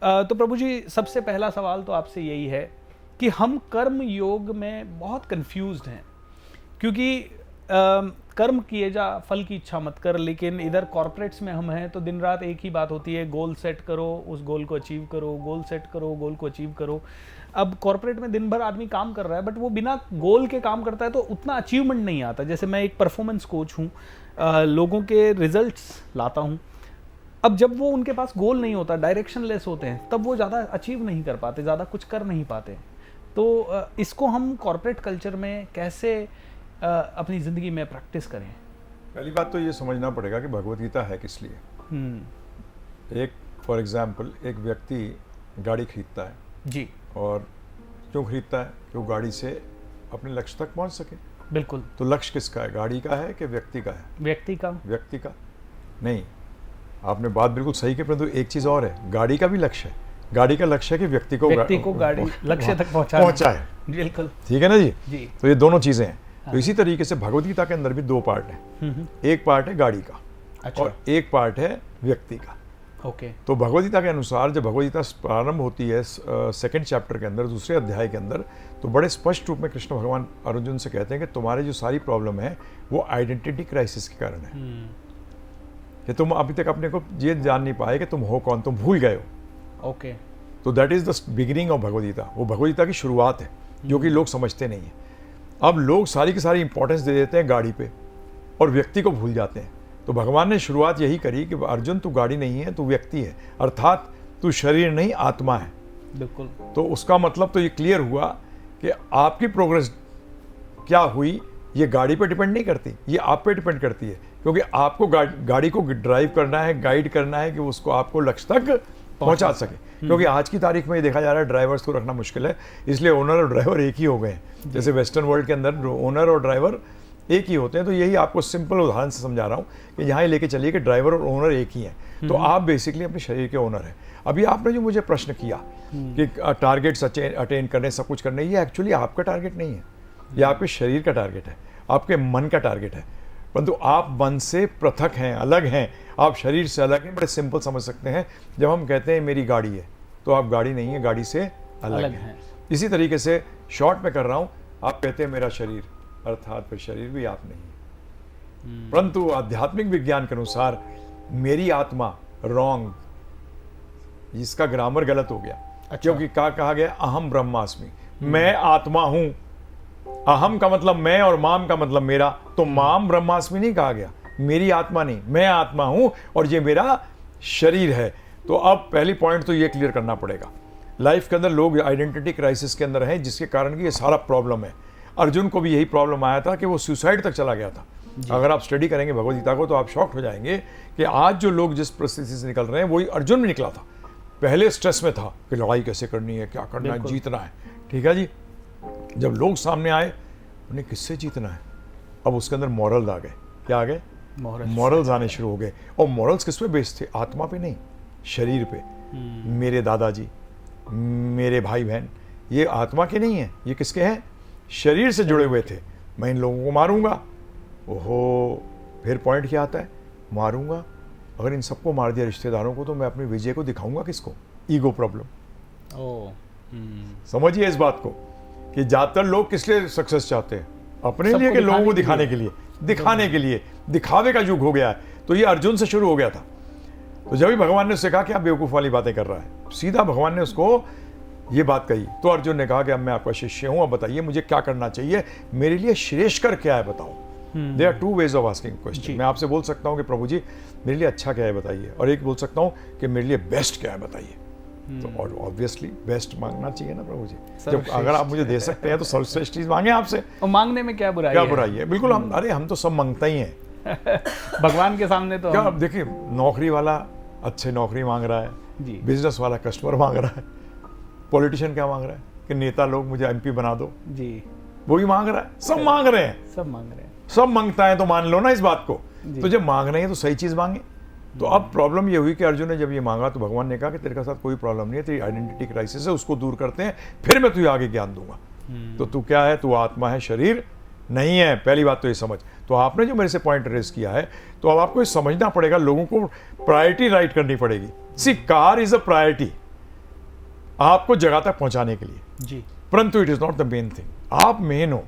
तो प्रभु जी, सबसे पहला सवाल तो आपसे यही है कि हम कर्म योग में बहुत कंफ्यूज्ड हैं, क्योंकि कर्म किए जा, फल की इच्छा मत कर। लेकिन इधर कॉर्पोरेट्स में हम हैं तो दिन रात एक ही बात होती है, गोल सेट करो, उस गोल को अचीव करो, गोल सेट करो, गोल को अचीव करो। अब कॉर्पोरेट में दिन भर आदमी काम कर रहा है, बट वो बिना गोल के काम करता है तो उतना अचीवमेंट नहीं आता। जैसे मैं एक परफॉर्मेंस कोच हूँ, लोगों के रिजल्ट्स लाता हूँ। अब जब वो उनके पास गोल नहीं होता, डायरेक्शन लेस होते हैं, तब वो ज़्यादा अचीव नहीं कर पाते, ज़्यादा कुछ कर नहीं पाते। तो इसको हम कॉर्पोरेट कल्चर में कैसे अपनी ज़िंदगी में प्रैक्टिस करें? पहली बात तो ये समझना पड़ेगा कि भगवत गीता है किस लिए। एक फॉर एग्जाम्पल, एक व्यक्ति गाड़ी खरीदता है जी, और क्यों खरीदता है? कि वो गाड़ी से अपने लक्ष्य तक पहुंच सके। बिल्कुल। तो लक्ष्य किसका है? गाड़ी का है कि व्यक्ति का है? व्यक्ति का। व्यक्ति का नहीं, आपने बात बिल्कुल सही की, परंतु एक चीज़ और है, गाड़ी का भी लक्ष्य है। गाड़ी का लक्ष्य है कि व्यक्ति को गाड़ी लक्ष्य तक पहुंचा है। बिल्कुल, ठीक है ना जी? जी। तो ये दोनों चीज़ें हैं। तो इसी तरीके से भगवद गीता के अंदर भी दो पार्ट हैं। एक पार्ट है गाड़ी का, अच्छा, और एक पार्ट है व्यक्ति का। ओके। तो भगवद गीता के अनुसार जब भगवद गीता प्रारंभ होती है सेकंड चैप्टर के अंदर, दूसरे अध्याय के अंदर, तो बड़े स्पष्ट रूप में कृष्ण भगवान अर्जुन से कहते हैं कि तुम्हारी जो सारी प्रॉब्लम है वो आइडेंटिटी क्राइसिस के कारण है। कि तुम अभी तक अपने को ये जान नहीं पाए कि तुम हो कौन, तुम भूल गए हो। ओके। तो that is the beginning of Bhagavad Gita. वो भगवद गीता की शुरुआत है, जो कि लोग समझते नहीं है। अब लोग सारी की सारी इंपॉर्टेंस दे देते हैं गाड़ी पे और व्यक्ति को भूल जाते हैं। तो भगवान ने शुरुआत यही करी कि अर्जुन, तू गाड़ी नहीं है, तू व्यक्ति है, अर्थात तू शरीर नहीं आत्मा है। बिल्कुल। तो उसका मतलब तो ये क्लियर हुआ कि आपकी प्रोग्रेस क्या हुई ये गाड़ी पे डिपेंड नहीं करती, ये आप पे डिपेंड करती है। क्योंकि आपको गाड़ी को ड्राइव करना है, गाइड करना है कि उसको आपको लक्ष्य तक पहुंचा सके। क्योंकि आज की तारीख में ये देखा जा रहा है ड्राइवर्स को रखना मुश्किल है, इसलिए ओनर और ड्राइवर एक ही हो गए हैं। जैसे वेस्टर्न वर्ल्ड के अंदर ओनर और ड्राइवर एक ही होते हैं। तो यही आपको सिंपल उदाहरण से समझा रहा हूँ कि यहाँ ही लेके चलिए कि ड्राइवर और ओनर एक ही हैं। तो आप बेसिकली अपने शरीर के ओनर हैं। अभी आपने जो मुझे प्रश्न किया कि टारगेट्स अटेन करने, सब कुछ करने, ये एक्चुअली आपका टारगेट नहीं है, ये आपके शरीर का टारगेट है, आपके मन का टारगेट है। परंतु आप मन से पृथक हैं, अलग हैं, आप शरीर से अलग हैं। बड़े सिंपल समझ सकते हैं, जब हम कहते हैं मेरी गाड़ी है, तो आप गाड़ी नहीं है, गाड़ी से अलग हैं। इसी तरीके से शॉर्ट में कर रहा हूँ, आप कहते हैं मेरा शरीर, अर्थात फिर शरीर भी आप नहीं है। परंतु आध्यात्मिक विज्ञान के अनुसार मेरी आत्मा रॉन्ग, इसका ग्रामर गलत हो गया। अच्छा। क्योंकि क्या कहा गया? अहम ब्रह्मास्मि, मैं आत्मा हूं। अहम का मतलब मैं और माम का मतलब मेरा, तो माम ब्रह्मास्मि नहीं कहा गया, मेरी आत्मा नहीं, मैं आत्मा हूं और ये मेरा शरीर है। तो अब पहली पॉइंट तो ये क्लियर करना पड़ेगा। लाइफ के अंदर लोग आइडेंटिटी क्राइसिस के अंदर हैं, जिसके कारण कि ये सारा प्रॉब्लम है। अर्जुन को भी यही प्रॉब्लम आया था कि वो सुसाइड तक चला गया था। अगर आप स्टडी करेंगे भगवद गीता को तो आप शॉक्ड हो जाएंगे कि आज जो लोग जिस परिस्थिति से निकल रहे हैं वही अर्जुन भी निकला था। पहले स्ट्रेस में था कि लड़ाई कैसे करनी है, क्या करना है, जीतना है। ठीक है जी। जब लोग सामने आए, उन्हें किससे जीतना है, अब उसके अंदर मॉरल्स आ गए। क्या आ गए? मॉरल्स आने शुरू हो गए। और मॉरल्स किस पे बेस्ड थे? आत्मा पे नहीं, शरीर पे। मेरे दादाजी, मेरे भाई बहन, ये आत्मा के नहीं है, ये किसके हैं? शरीर से जुड़े हुए थे। मैं इन लोगों को मारूंगा, ओहो, फिर पॉइंट क्या आता है? मारूंगा, अगर इन सबको मार दिया रिश्तेदारों को, तो मैं अपनी विजय को दिखाऊंगा किसको? Ego problem. समझिए इस बात को कि ज्यादातर लोग किस लिए सक्सेस चाहते हैं? अपने लिए कि लोगों को दिखाने के लिए? दिखाने के लिए। दिखावे का युग हो गया है। तो ये अर्जुन से शुरू हो गया था। तो जब भी भगवान ने उससे कहा कि आप बेवकूफ़ वाली बातें कर रहा है, सीधा भगवान ने उसको ये बात कही। तो अर्जुन ने कहा कि अब मैं आपका शिष्य हूं, अब बताइए मुझे क्या करना चाहिए, मेरे लिए श्रेष्ठकर क्या है बताओ। There are two ways of asking question. मैं आपसे बोल सकता हूं कि प्रभु जी मेरे लिए अच्छा क्या है बताइए, और एक बोल सकता हूं कि मेरे लिए बेस्ट क्या है बताइए। तो और ऑब्वियसली बेस्ट मांगना चाहिए ना प्रभु जी। जब अगर आप मुझे दे सकते हैं तो सर्वश्रेष्ठ चीज मांगे आपसे। और मांगने में क्या बुराई है? क्या बुराई है? बिल्कुल। हम तो सब मांगते ही हैं भगवान के सामने। तो क्या देखिए, नौकरी वाला अच्छे नौकरी मांग रहा है जी, बिजनेस वाला कस्टमर मांग रहा है, पॉलिटिशियन क्या मांग रहा है कि नेता लोग मुझे एमपी बना दो जी, वो भी मांग रहा है। सब मांग रहे हैं, सब मांग रहे हैं, सब मांगता है। तो मान लो ना इस बात को। तो जब मांग रहे हैं तो सही चीज मांगे। तो अब प्रॉब्लम ये हुई कि अर्जुन ने जब ये मांगा तो भगवान ने कहा कि तेरे साथ कोई प्रॉब्लम नहीं है, तेरी आइडेंटिटी क्राइसिस है, उसको दूर करते हैं, फिर मैं तुझे आगे ज्ञान दूंगा। तो तू क्या है? तू आत्मा है, शरीर नहीं है। पहली बात तो ये समझ। तो आपने जो मेरे से पॉइंट रेज किया है, तो अब आपको ये समझना पड़ेगा, लोगों को प्रायोरिटी राइट करनी पड़ेगी। सी कार इज अ प्रायोरिटी, आपको जगह तक पहुंचाने के लिए, जी। परंतु it is not the main thing. आप मेन हो।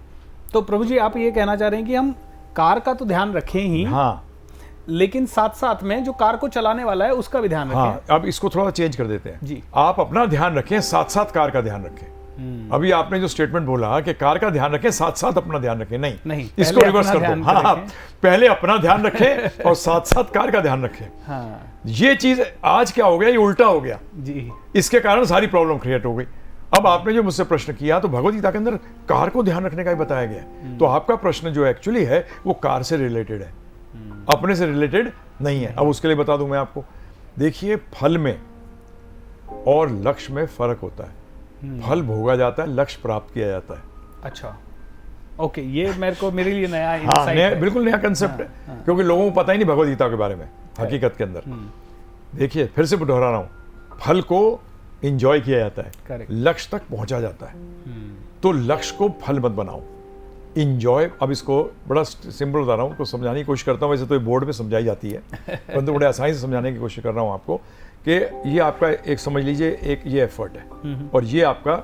तो प्रभु जी आप ये कहना चाह रहे हैं कि हम कार का तो ध्यान रखें ही, हाँ लेकिन साथ साथ में जो कार को चलाने वाला है उसका भी ध्यान रखें। हाँ, अब इसको थोड़ा चेंज कर देते हैं जी। आप अपना ध्यान रखें, साथ साथ कार का ध्यान रखें। अभी आपने जो स्टेटमेंट बोला कि कार का ध्यान रखें साथ साथ अपना ध्यान रखें, नहीं, इसको पहले रिवर्स अपना कर ध्यान दो। हाँ, रखें। पहले अपना ध्यान रखें और साथ साथ कार का ध्यान रखें। हाँ ये चीज आज क्या हो गया, ये उल्टा हो गया, जी। इसके कारण सारी प्रॉब्लम क्रिएट हो गई। अब आपने जो मुझसे प्रश्न किया तो भगवद गीता के अंदर कार को ध्यान रखने का ही बताया गया है। तो आपका प्रश्न जो एक्चुअली है वो कार से रिलेटेड है, अपने से रिलेटेड नहीं है। अब उसके लिए बता दूं मैं आपको, देखिए फल में और लक्ष्य में फर्क होता है। फल भोगा जाता है, लक्ष्य प्राप्त किया जाता है। अच्छा, ओके, ये मेरे लिए नया हाँ, इंसाइट है। बिल्कुल नया कंसेप्ट है, क्योंकि लोगों को पता ही नहीं भगवद गीता के बारे में हकीकत के अंदर। देखिए फिर से दोहरा रहा हूं, फल को एंजॉय किया जाता है, Correct. लक्ष्य तक पहुंचा जाता है। तो लक्ष्य को फल मत बनाओ, इंजॉय। अब इसको बड़ा सिंपल बता रहा हूँ, तो समझाने की कोशिश करता हूँ, वैसे तो ये बोर्ड में समझाई जाती है परंतु बड़े आसानी से समझाने की कोशिश कर रहा हूँ आपको कि ये आपका एक समझ लीजिए एक ये एफर्ट है और ये आपका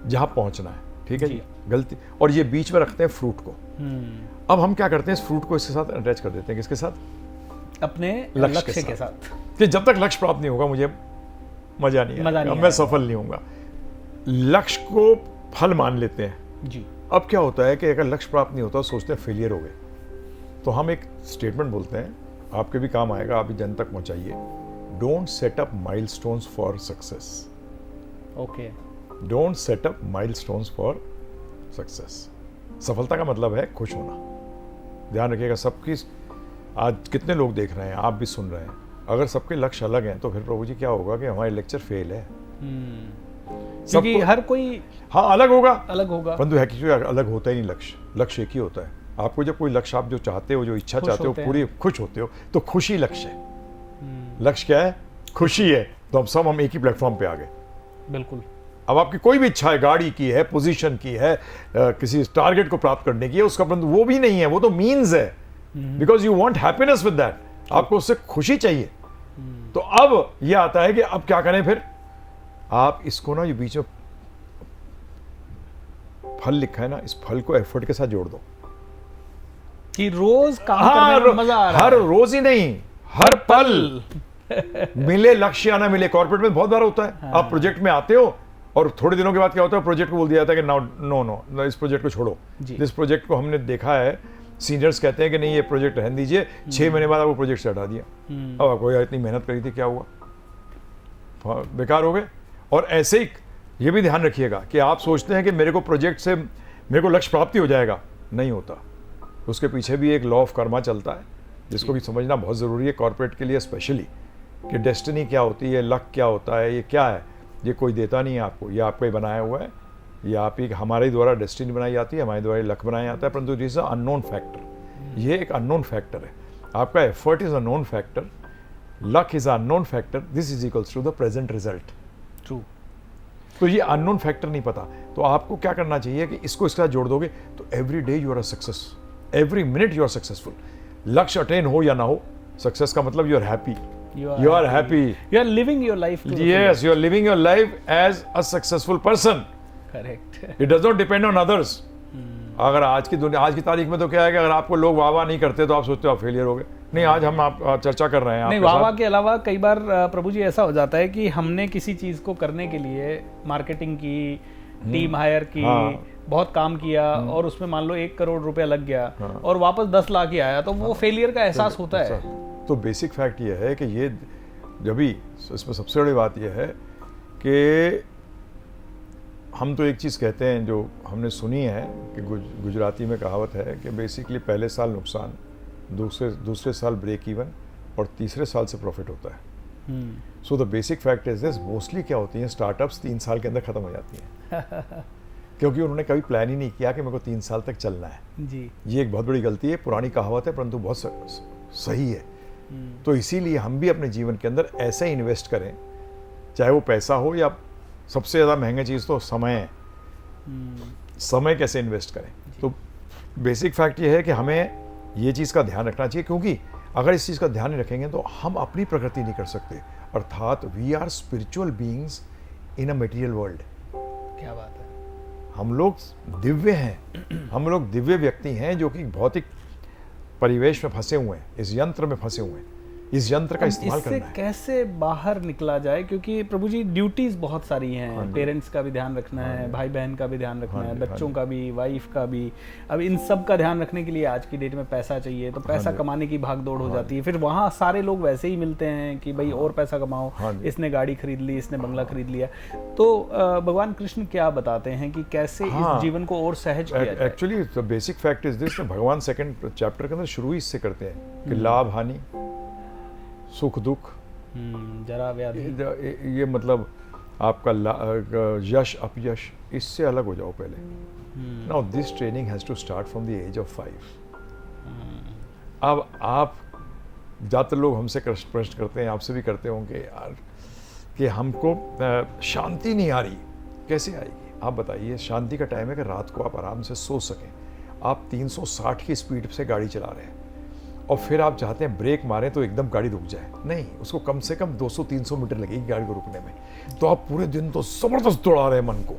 जहाँ पहुँचना है, ठीक है जी, गलती। और ये बीच में रखते हैं फ्रूट को। अब हम क्या करते हैं, इस फ्रूट को इसके साथ अटैच कर देते हैं, किसके साथ, अपने लक्ष्य के साथ। कि जब तक लक्ष्य प्राप्त नहीं होगा मुझे मजा नहीं आएगा, मैं सफल नहीं होऊंगा। लक्ष्य को फल मान लेते हैं जी। अब क्या होता है कि अगर लक्ष्य प्राप्त नहीं होता सोचते हैं फेलियर हो गए, तो हम एक स्टेटमेंट बोलते हैं, आपके भी काम आएगा, आप भी जन तक पहुंचाइए। Don't set up milestones for success. Okay, don't set up milestones for success. सफलता का मतलब है खुश होना। ध्यान रखिएगा, सबकी आज कितने लोग देख रहे हैं, आप भी सुन रहे हैं, अगर सबके लक्ष्य अलग हैं तो फिर प्रभु जी क्या होगा कि हमारे लेक्चर फेल है। क्योंकि हर कोई हाँ अलग होगा, परंतु है कि अलग होता ही नहीं। लक्ष्य एक ही होता है। आपको जब कोई लक्ष्य, आप जो चाहते हो, जो इच्छा चाहते हो, पूरी खुश होते हो, तो खुशी लक्ष्य है। लक्ष्य क्या है, खुशी है। तो अब सब हम एक ही प्लेटफॉर्म पे आ गए। बिल्कुल। अब आपकी कोई भी इच्छा है, गाड़ी की है, पोजीशन की है, किसी टारगेट को प्राप्त करने की है, उसका परंतु वो भी नहीं है, वो तो मीन्स है, because you want happiness with that. आपको उससे खुशी चाहिए। तो अब ये आता है कि अब क्या करें फिर, आप इसको ना, ये बीच में फल लिखा है ना, इस फल को एफर्ट के साथ जोड़ दो कि रोज काम करने में मजा आ रहा है। हर रोज ही नहीं, हर पल मिले लक्ष्य या ना मिले। कॉर्पोरेट में बहुत बार होता है, हाँ। आप प्रोजेक्ट में आते हो और थोड़े दिनों के बाद क्या होता है, प्रोजेक्ट को बोल दिया जाता है कि नो, इस प्रोजेक्ट को छोड़ो। इस प्रोजेक्ट को हमने देखा है, सीनियर्स कहते हैं कि नहीं ये प्रोजेक्ट रहने दीजिए, 6 महीने बाद आपको प्रोजेक्ट से हटा दिया। अब आपको यार इतनी मेहनत करी थी, क्या हुआ, बेकार हो गए। और ऐसे ही ये भी ध्यान रखिएगा कि आप सोचते हैं कि मेरे को प्रोजेक्ट से मेरे को लक्ष्य प्राप्ति हो जाएगा, नहीं होता। उसके पीछे भी एक लॉ ऑफ कर्मा चलता है, जिसको भी समझना बहुत ज़रूरी है कॉर्पोरेट के लिए स्पेशली, कि डेस्टिनी क्या होती है, लक क्या होता है, ये क्या है। ये कोई देता नहीं है आपको, ये आपका ही बनाया हुआ है। ये आप ही हमारे द्वारा डेस्टिनी बनाई जाती है, हमारे द्वारा लक बनाया जाता है, परंतु this is a unknown factor. ये एक अननोन फैक्टर है। आपका effort is a known factor, luck is a unknown factor, this is equals to the present result. True. तो ये अननोन फैक्टर नहीं पता, तो आपको क्या करना चाहिए कि इसको इसके साथ जोड़ दोगे तो every day you are a success, every minute you are successful. लक्ष्य अटेन हो या ना हो, सक्सेस का मतलब you are happy, you are happy, you are living your life to yes, you are living your life as a successful person. correct. It does not depend on others. अगर आज की दुनिया, आज की तारीख में तो क्या है कि अगर आपको लोग वाह वाह नहीं करते तो आप सोचते हो आप फेलियर हो गए। नहीं, आज हम आप चर्चा कर रहे हैं नहीं, वाह वाह के अलावा कई बार प्रभु जी ऐसा हो जाता है कि हमने किसी चीज को करने के लिए मार्केटिंग की, टीम हायर की, बहुत काम किया और उसमें मान लो 1 करोड़ रुपया लग गया और वापस 10 लाख ही आया, तो वो फेलियर का एहसास होता है। तो बेसिक फैक्ट ये है कि ये जब भी, इसमें सबसे बड़ी बात ये है कि हम तो एक चीज़ कहते हैं जो हमने सुनी है कि गुजराती में कहावत है कि बेसिकली पहले साल नुकसान, दूसरे साल ब्रेक इवन और तीसरे साल से प्रॉफिट होता है। So the basic fact is this, mostly क्या होती हैं स्टार्टअप्स 3 साल के अंदर ख़त्म हो जाती हैं क्योंकि उन्होंने कभी प्लान ही नहीं किया कि मेरे को 3 साल तक चलना है जी। ये एक बहुत बड़ी गलती है, पुरानी कहावत है परंतु बहुत सही है। तो इसीलिए हम भी अपने जीवन के अंदर ऐसे इन्वेस्ट करें, चाहे वो पैसा हो या सबसे ज़्यादा महंगी चीज़ तो समय है। समय कैसे इन्वेस्ट करें, तो बेसिक फैक्ट ये है कि हमें ये चीज़ का ध्यान रखना चाहिए, क्योंकि अगर इस चीज़ का ध्यान नहीं रखेंगे तो हम अपनी प्रगति नहीं कर सकते। अर्थात we are spiritual beings in a material world. क्या बात है। हम लोग दिव्य हैं, हम लोग दिव्य व्यक्ति हैं जो कि भौतिक परिवेश में फंसे हुए हैं, इस यंत्र में फंसे हुए हैं, इस यंत्र का इस्तेमाल इससे करना है। कैसे बाहर निकला जाए, क्योंकि प्रभु जी ड्यूटीज बहुत सारी हैं, पेरेंट्स का भी ध्यान रखना है, भाई बहन का भी ध्यान रखना है, बच्चों का भी, वाइफ का भी। अब इन सब का ध्यान रखने के लिए आज की डेट में पैसा चाहिए, तो पैसा कमाने की भाग दौड़ हो जाती है। फिर वहाँ सारे लोग वैसे ही मिलते हैं कि भाई और पैसा कमाओ, इसने गाड़ी खरीद ली, इसने बंगला खरीद लिया। तो भगवान कृष्ण क्या बताते हैं कि कैसे इस जीवन को और सहज किया जाए? Actually the basic fact is this, भगवान सेकंड चैप्टर के अंदर शुरू ही इससे करते हैं कि लाभ हानि, सुख दुख, जरा व्याधि, ये मतलब आपका यश अपयश, इससे अलग हो जाओ पहले। Now this training has to start from the age of 5। अब आप ज़्यादातर लोग हमसे प्रश्न करते हैं, आपसे भी करते होंगे यार कि हमको शांति नहीं आ रही, कैसे आएगी? आप बताइए, शांति का टाइम है कि रात को आप आराम से सो सकें। आप 360 की स्पीड से गाड़ी चला रहे हैं और फिर आप चाहते हैं ब्रेक मारें तो एकदम गाड़ी रुक जाए, नहीं, उसको कम से कम 200-300 मीटर लगेगी गाड़ी को रुकने में। तो आप पूरे दिन तो जबरदस्त दौड़ा रहे हैं मन को,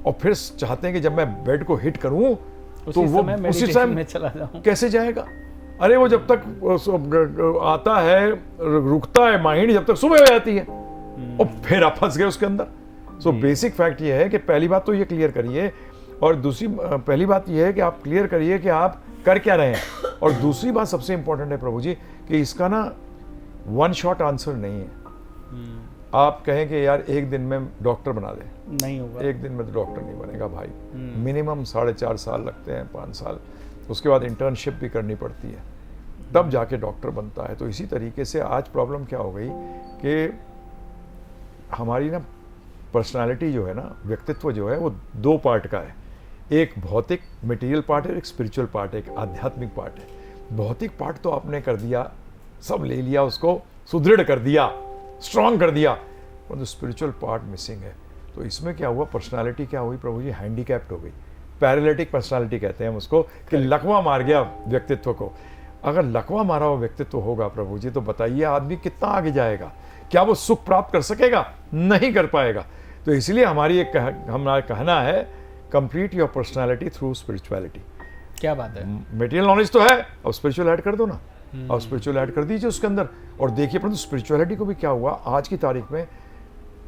और फिर चाहते हैं कि जब मैं बेड को हिट करूं तो वो उसी समय में चला जाऊं। कैसे जाएगा? अरे वो जब तक आता है, रुकता है माइंड, जब तक सुबह हो जाती है और फिर आप फंस गए उसके अंदर। सो बेसिक फैक्ट ये है कि पहली बात तो ये क्लियर करिए, और दूसरी पहली बात ये है कि आप क्लियर करिए कि आप कर क्या रहे हैं। और दूसरी बात सबसे इंपॉर्टेंट है प्रभु जी कि इसका ना वन शॉट आंसर नहीं है। आप कहें कि यार एक दिन में डॉक्टर बना दे, नहीं होगा। एक दिन में तो डॉक्टर नहीं बनेगा भाई। मिनिमम 4.5 साल लगते हैं, 5 साल, उसके बाद इंटर्नशिप भी करनी पड़ती है, तब जाके डॉक्टर बनता है। तो इसी तरीके से आज प्रॉब्लम क्या हो गई कि हमारी ना पर्सनालिटी जो है ना, व्यक्तित्व जो है, वो 2 पार्ट का है। एक भौतिक मटेरियल पार्ट है, एक स्पिरिचुअल पार्ट है, एक आध्यात्मिक पार्ट है। भौतिक पार्ट तो आपने कर दिया, सब ले लिया, उसको सुदृढ़ कर दिया, स्ट्रांग कर दिया, और जो स्पिरिचुअल पार्ट मिसिंग है। तो इसमें क्या हुआ, पर्सनालिटी क्या हुई प्रभु जी, हैंडीकैप्ड हो गई। पैरालिटिक पर्सनालिटी कहते हैं हम उसको, कि लकवा मार गया व्यक्तित्व को। अगर लकवा मारा हुआ व्यक्तित्व होगा प्रभु जी, तो बताइए आदमी कितना आगे जाएगा? क्या वो सुख प्राप्त कर सकेगा? नहीं कर पाएगा। तो इसलिए हमारा कहना है, complete your personality through spirituality. क्या बात है। मटेरियल नॉलेज तो है, अब स्पिरिचुअल ऐड कर दो ना, अब स्पिरिचुअल ऐड कर दीजिए उसके अंदर, और देखिए परंतु स्पिरिचुअलिटी को भी क्या हुआ आज की तारीख में।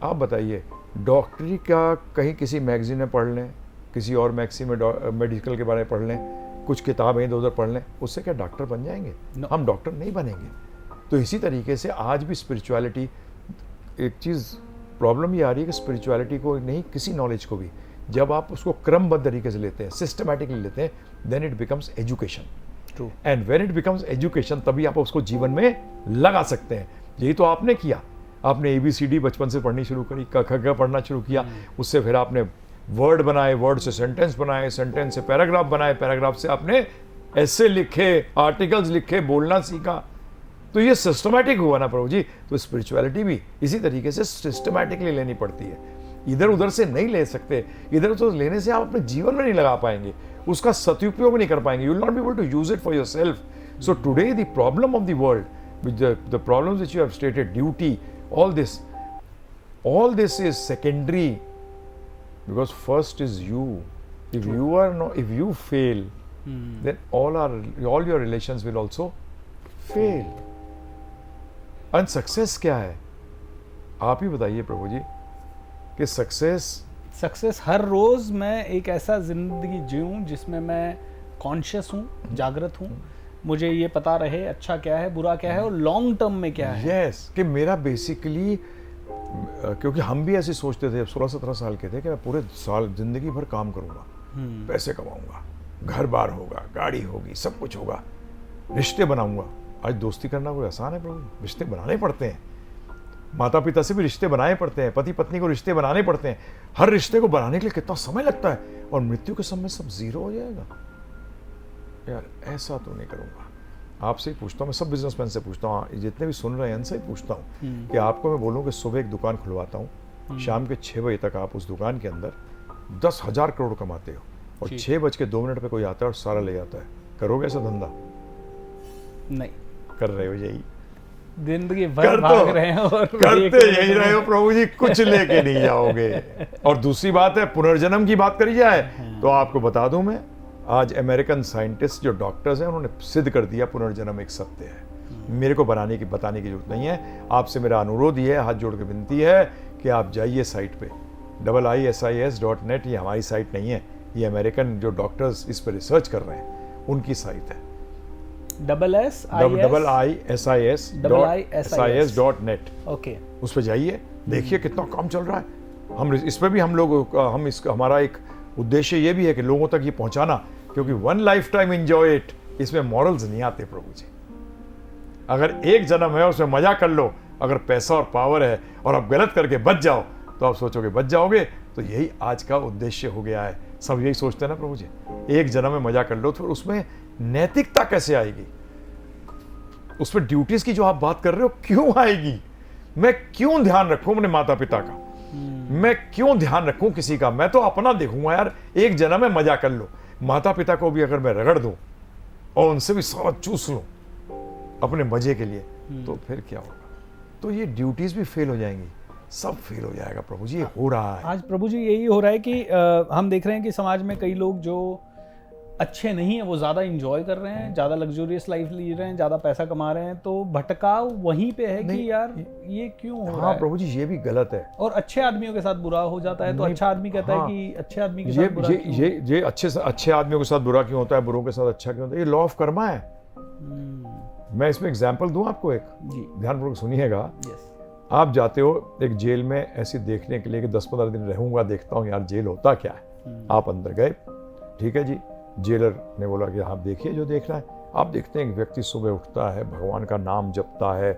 आप बताइए, डॉक्टरी का कहीं किसी मैगजीन में पढ़ लें, किसी और मैगजीन में मेडिकल के बारे में पढ़ लें, कुछ किताबें इधर उधर पढ़ लें, उससे क्या डॉक्टर बन जाएंगे? हम डॉक्टर नहीं बनेंगे। तो इसी तरीके से आज भी स्पिरिचुअलिटी, एक चीज़ प्रॉब्लम ये आ रही है कि स्पिरिचुअलिटी को नहीं, किसी नॉलेज को भी जब आप उसको क्रमबद्ध तरीके से लेते हैं, सिस्टमैटिकली लेते हैं, then it becomes education. True. And when it becomes education, तभी आप उसको जीवन में लगा सकते हैं। यही तो आपने किया, आपने ABCD बचपन से पढ़नी शुरू करी, क ख ग पढ़ना शुरू किया, उससे फिर आपने वर्ड बनाए, वर्ड से सेंटेंस बनाए, सेंटेंस से पैराग्राफ बनाए, पैराग्राफ से आपने ऐसे लिखे, आर्टिकल्स लिखे, बोलना सीखा। तो ये सिस्टमैटिक हुआ ना प्रभु जी। तो स्पिरिचुअलिटी भी इसी तरीके से सिस्टमैटिकली लेनी पड़ती है, इधर उधर से नहीं ले सकते। इधर उधर लेने से आप अपने जीवन में नहीं लगा पाएंगे, उसका सदुपयोग नहीं कर पाएंगे, you will not be able to use it for yourself. So today the problem of the world, the problems which you have stated, duty, all this is secondary, because first is you. If you fail, then all your relations will also fail. And success क्या है? आप ही बताइए प्रभु जी कि success हर रोज मैं एक ऐसा जिंदगी जीऊं जिसमें मैं कॉन्शियस हूँ, जागृत हूँ, मुझे ये पता रहे अच्छा क्या है, बुरा क्या है, और लॉन्ग टर्म में क्या है। यस, कि मेरा बेसिकली, क्योंकि हम भी ऐसे सोचते थे, 16-17 साल के थे, कि मैं पूरे साल जिंदगी भर काम करूंगा, पैसे कमाऊंगा, घर बार होगा, गाड़ी होगी, सब कुछ होगा, रिश्ते बनाऊंगा। आज दोस्ती करना कोई आसान है प्रभु? रिश्ते बनाने पड़ते हैं, माता पिता से भी रिश्ते बनाने पड़ते हैं, पति पत्नी को रिश्ते बनाने पड़ते हैं। हर रिश्ते को बनाने के लिए कितना समय लगता है, और मृत्यु के समय सब जीरो हो जाएगा। यार ऐसा तो नहीं करूंगा। आपसे ही पूछता हूँ, मैं सब बिजनेसमैन से पूछता हूँ, जितने भी सुन रहे हैं उनसे ही पूछता हूँ कि आपको मैं बोलूँ कि सुबह एक दुकान खुलवाता हूँ, शाम के 6 बजे तक आप उस दुकान के अंदर 10,000 करोड़ कमाते हो, और 6:02 पे कोई आता है और सारा ले जाता है, करोगे ऐसा धंधा? नहीं कर रहे हो यही। जिंदगी भर भाग रहे हैं और करते यही रहे हो प्रभु जी, कुछ लेके नहीं जाओगे। और दूसरी बात है, पुनर्जन्म की बात करी जाए तो आपको बता दूं मैं, आज अमेरिकन साइंटिस्ट जो डॉक्टर्स हैं उन्होंने सिद्ध कर दिया पुनर्जन्म एक सत्य है। मेरे को बताने की जरूरत नहीं है। आपसे मेरा अनुरोध ये है, हाथ जोड़ के विनती है कि आप जाइए साइट पे IISIS.net। ये हमारी साइट नहीं है, ये अमेरिकन जो डॉक्टर्स इस पर रिसर्च कर रहे हैं उनकी साइट है। IISIS.net। ओके, उस पर जाइए, देखिए कितना काम चल रहा है। हम इस पर भी हमारा एक उद्देश्य ये भी है कि लोगों तक ये पहुंचाना, क्योंकि one life time enjoy it, इसमें मॉरल्स नहीं आते प्रभु जी। अगर एक जन्म है उसमें मजा कर लो। अगर पैसा और पावर है और आप गलत करके बच जाओ तो आप सोचोगे बच जाओगे। तो यही आज का उद्देश्य हो गया है। सब यही सोचते हैं ना प्रभु जी, एक जन्म में मजा कर लो, तो उसमें नैतिकता कैसे आएगी? उस पर ड्यूटीज की जो आप बात कर रहे हो क्यों आएगी? मैं क्यों ध्यान रखूं अपने माता पिता का? मैं क्यों ध्यान रखूं किसी का? मैं तो अपना देखूंगा यार। एक जन्म में मजा कर लो। माता पिता को भी अगर मैं रगड़ दूं और उनसे भी सारा चूस लूं अपने मजे के लिए, तो फिर क्या होगा? तो ये ड्यूटीज भी फेल हो जाएंगी, सब फेल हो जाएगा प्रभु जी। हो रहा है आज प्रभु जी, यही हो रहा है कि हम देख रहे हैं कि समाज में कई लोग जो अच्छे नहीं है वो ज़्यादा इंजॉय कर रहे हैं, ज़्यादा लग्जूरियस लाइफ जी रहे हैं, ज़्यादा पैसा कमा रहे हैं। तो भटकाव वहीं पे है कि यार ये क्यों हो रहा है? प्रभु जी ये भी गलत है। और अच्छे आदमियों के साथ बुरा हो जाता है, तो अच्छा आदमी कहता है कि अच्छे आदमी के साथ बुरा क्यों? ये अच्छे आदमियों के साथ बुरा क्यों होता है, बुरों के साथ अच्छा क्यों होता है? ये लॉ ऑफ कर्मा है। मैं इसमें एग्जाम्पल दूं आपको एक, ध्यानपूर्वक सुनिएगा। आप जाते हो एक जेल में ऐसे देखने के लिए कि 10-15 दिन रहूंगा, देखता हूँ यार जेल होता क्या है। आप अंदर गए, ठीक है जी। जेलर ने बोला कि आप देखिए जो देखना है। आप देखते हैं एक व्यक्ति सुबह उठता है, भगवान का नाम जपता है,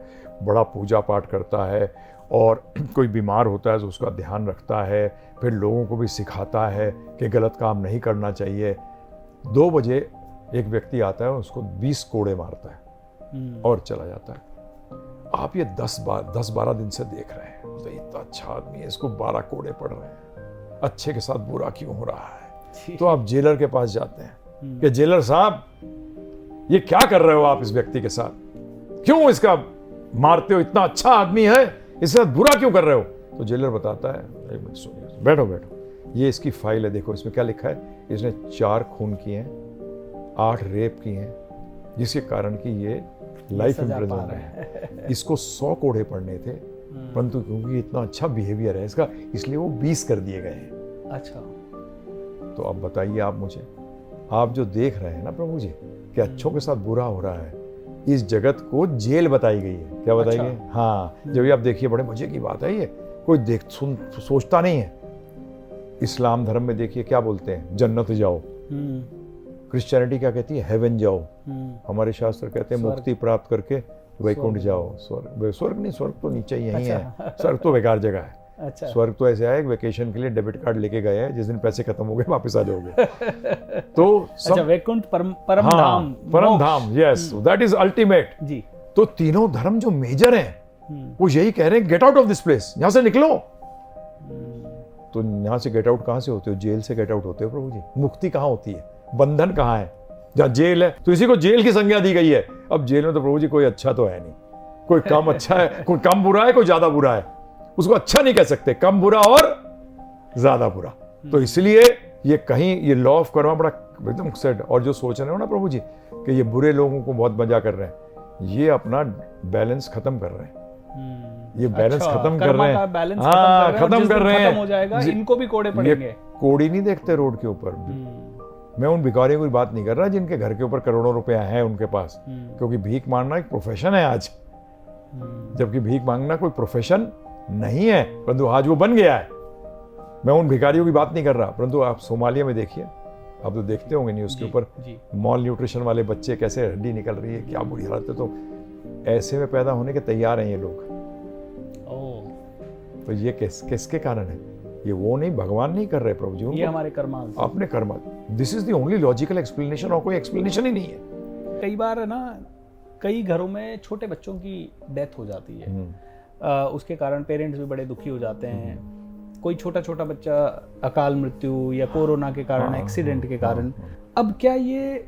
बड़ा पूजा पाठ करता है, और कोई बीमार होता है तो उसका ध्यान रखता है, फिर लोगों को भी सिखाता है कि गलत काम नहीं करना चाहिए। 2 बजे एक व्यक्ति आता है, उसको 20 कोड़े मारता है और चला जाता है। आप ये 10-12 दिन से देख रहे हैं, तो इतना अच्छा आदमी है, इसको 12 कोड़े पड़ रहे हैं, अच्छे के साथ बुरा क्यों हो रहा है? तो आप जेलर के पास जाते हैं कि जेलर साहब ये क्या कर रहे हो आप इस व्यक्ति के साथ? क्यों इसका मारते हो? इतना अच्छा आदमी है, इसके साथ बुरा क्यों कर रहे हो? तो जेलर बताता है, एक मिनट सुनिए, बैठो, ये इसकी फाइल है, देखो इसमें क्या लिखा है। इसने 4 खून किए हैं, 8 रेप किए हैं, जिसके कारण कि ये लाइफ इम्प्रिजन है। इसको 100 कोड़े पड़ने थे, परंतु क्योंकि इतना अच्छा बिहेवियर है इसका, इसलिए वो 20 कर दिए गए हैं। अच्छा, तो अब बताइए आप मुझे, आप जो देख रहे हैं ना प्रभु जी कि अच्छों के साथ बुरा हो रहा है, इस जगत को जेल बताई गई है। क्या बताई गई? हाँ, जब ये आप देखिए, बड़े मजे की बात है ये, कोई सोचता नहीं है। इस्लाम धर्म में देखिए क्या बोलते हैं, जन्नत जाओ। क्रिश्चियनिटी क्या कहती है, हेवन जाओ। हमारे शास्त्र कहते हैं मुक्ति प्राप्त करके वैकुंठ जाओ। स्वर्ग नहीं, स्वर्ग तो नीचे ही यही है। स्वर्ग तो बेकार जगह है। अच्छा। स्वर्ग तो ऐसे है, वेकेशन के लिए डेबिट कार्ड लेके गए हैं, जिस दिन पैसे खत्म हो गए वापस आ जाओगे। तो सब वैकुंठ, परम धाम, यस, दैट इज अल्टीमेट जी। तो तीनों धर्म जो मेजर हैं वो यही कह रहे हैं, get out of this place, यहां से निकलो। तो यहां से गेट आउट कहां से होते हो? जेल से गेट आउट होते हो प्रभु जी। मुक्ति कहां होती है? बंधन कहां है? जहां जेल है, तो इसी को जेल की संज्ञा दी गई है। अब जेल में तो प्रभु जी कोई अच्छा तो है नहीं, कोई कम अच्छा है, कोई कम बुरा है, कोई ज्यादा बुरा है। उसको अच्छा नहीं कह सकते, कम बुरा और ज्यादा बुरा। तो इसलिए ये कहीं ये लॉ ऑफ कर्मा बड़ा एकदम सेट। और जो सोच रहे हो ना प्रभु जी कि ये बुरे लोगों को बहुत मजा कर रहे हैं, ये अपना बैलेंस खत्म कर रहे हैं। ये बैलेंस खत्म कर रहे हैं, हाँ खत्म कर रहे हैं। इनको भी कोड़े पड़ेंगे। कोड़ी नहीं देखते रोड के ऊपर। मैं उन भिखारियों की बात नहीं कर रहा जिनके घर के ऊपर करोड़ों रुपया है उनके पास, क्योंकि भीख मांगना एक प्रोफेशन है आज, जबकि भीख मांगना कोई प्रोफेशन नहीं है, परंतु आज वो बन गया है। मैं उन भिखारियों की बात नहीं कर रहा, परंतु आप सोमालिया में देखिए, आप तो देखते होंगे न्यूज़ के ऊपर, मॉल न्यूट्रिशन वाले बच्चे कैसे हड्डी निकल रही है, क्या बुरी हालत है। तो ऐसे में पैदा होने के तैयार हैं ये लोग। तो ये किसके कारण है? ये वो नहीं, भगवान नहीं कर रहे प्रभु जी, ये हमारे कर्मा, अपने Karma. This is the only logical explanation, और कोई एक्सप्लेनेशन ही नहीं है। कई बार है ना, कई घरों में छोटे बच्चों की डेथ हो जाती है, उसके कारण पेरेंट्स भी बड़े दुखी हो जाते हैं। कोई छोटा बच्चा अकाल मृत्यु या कोरोना के कारण, एक्सीडेंट के कारण। अब क्या ये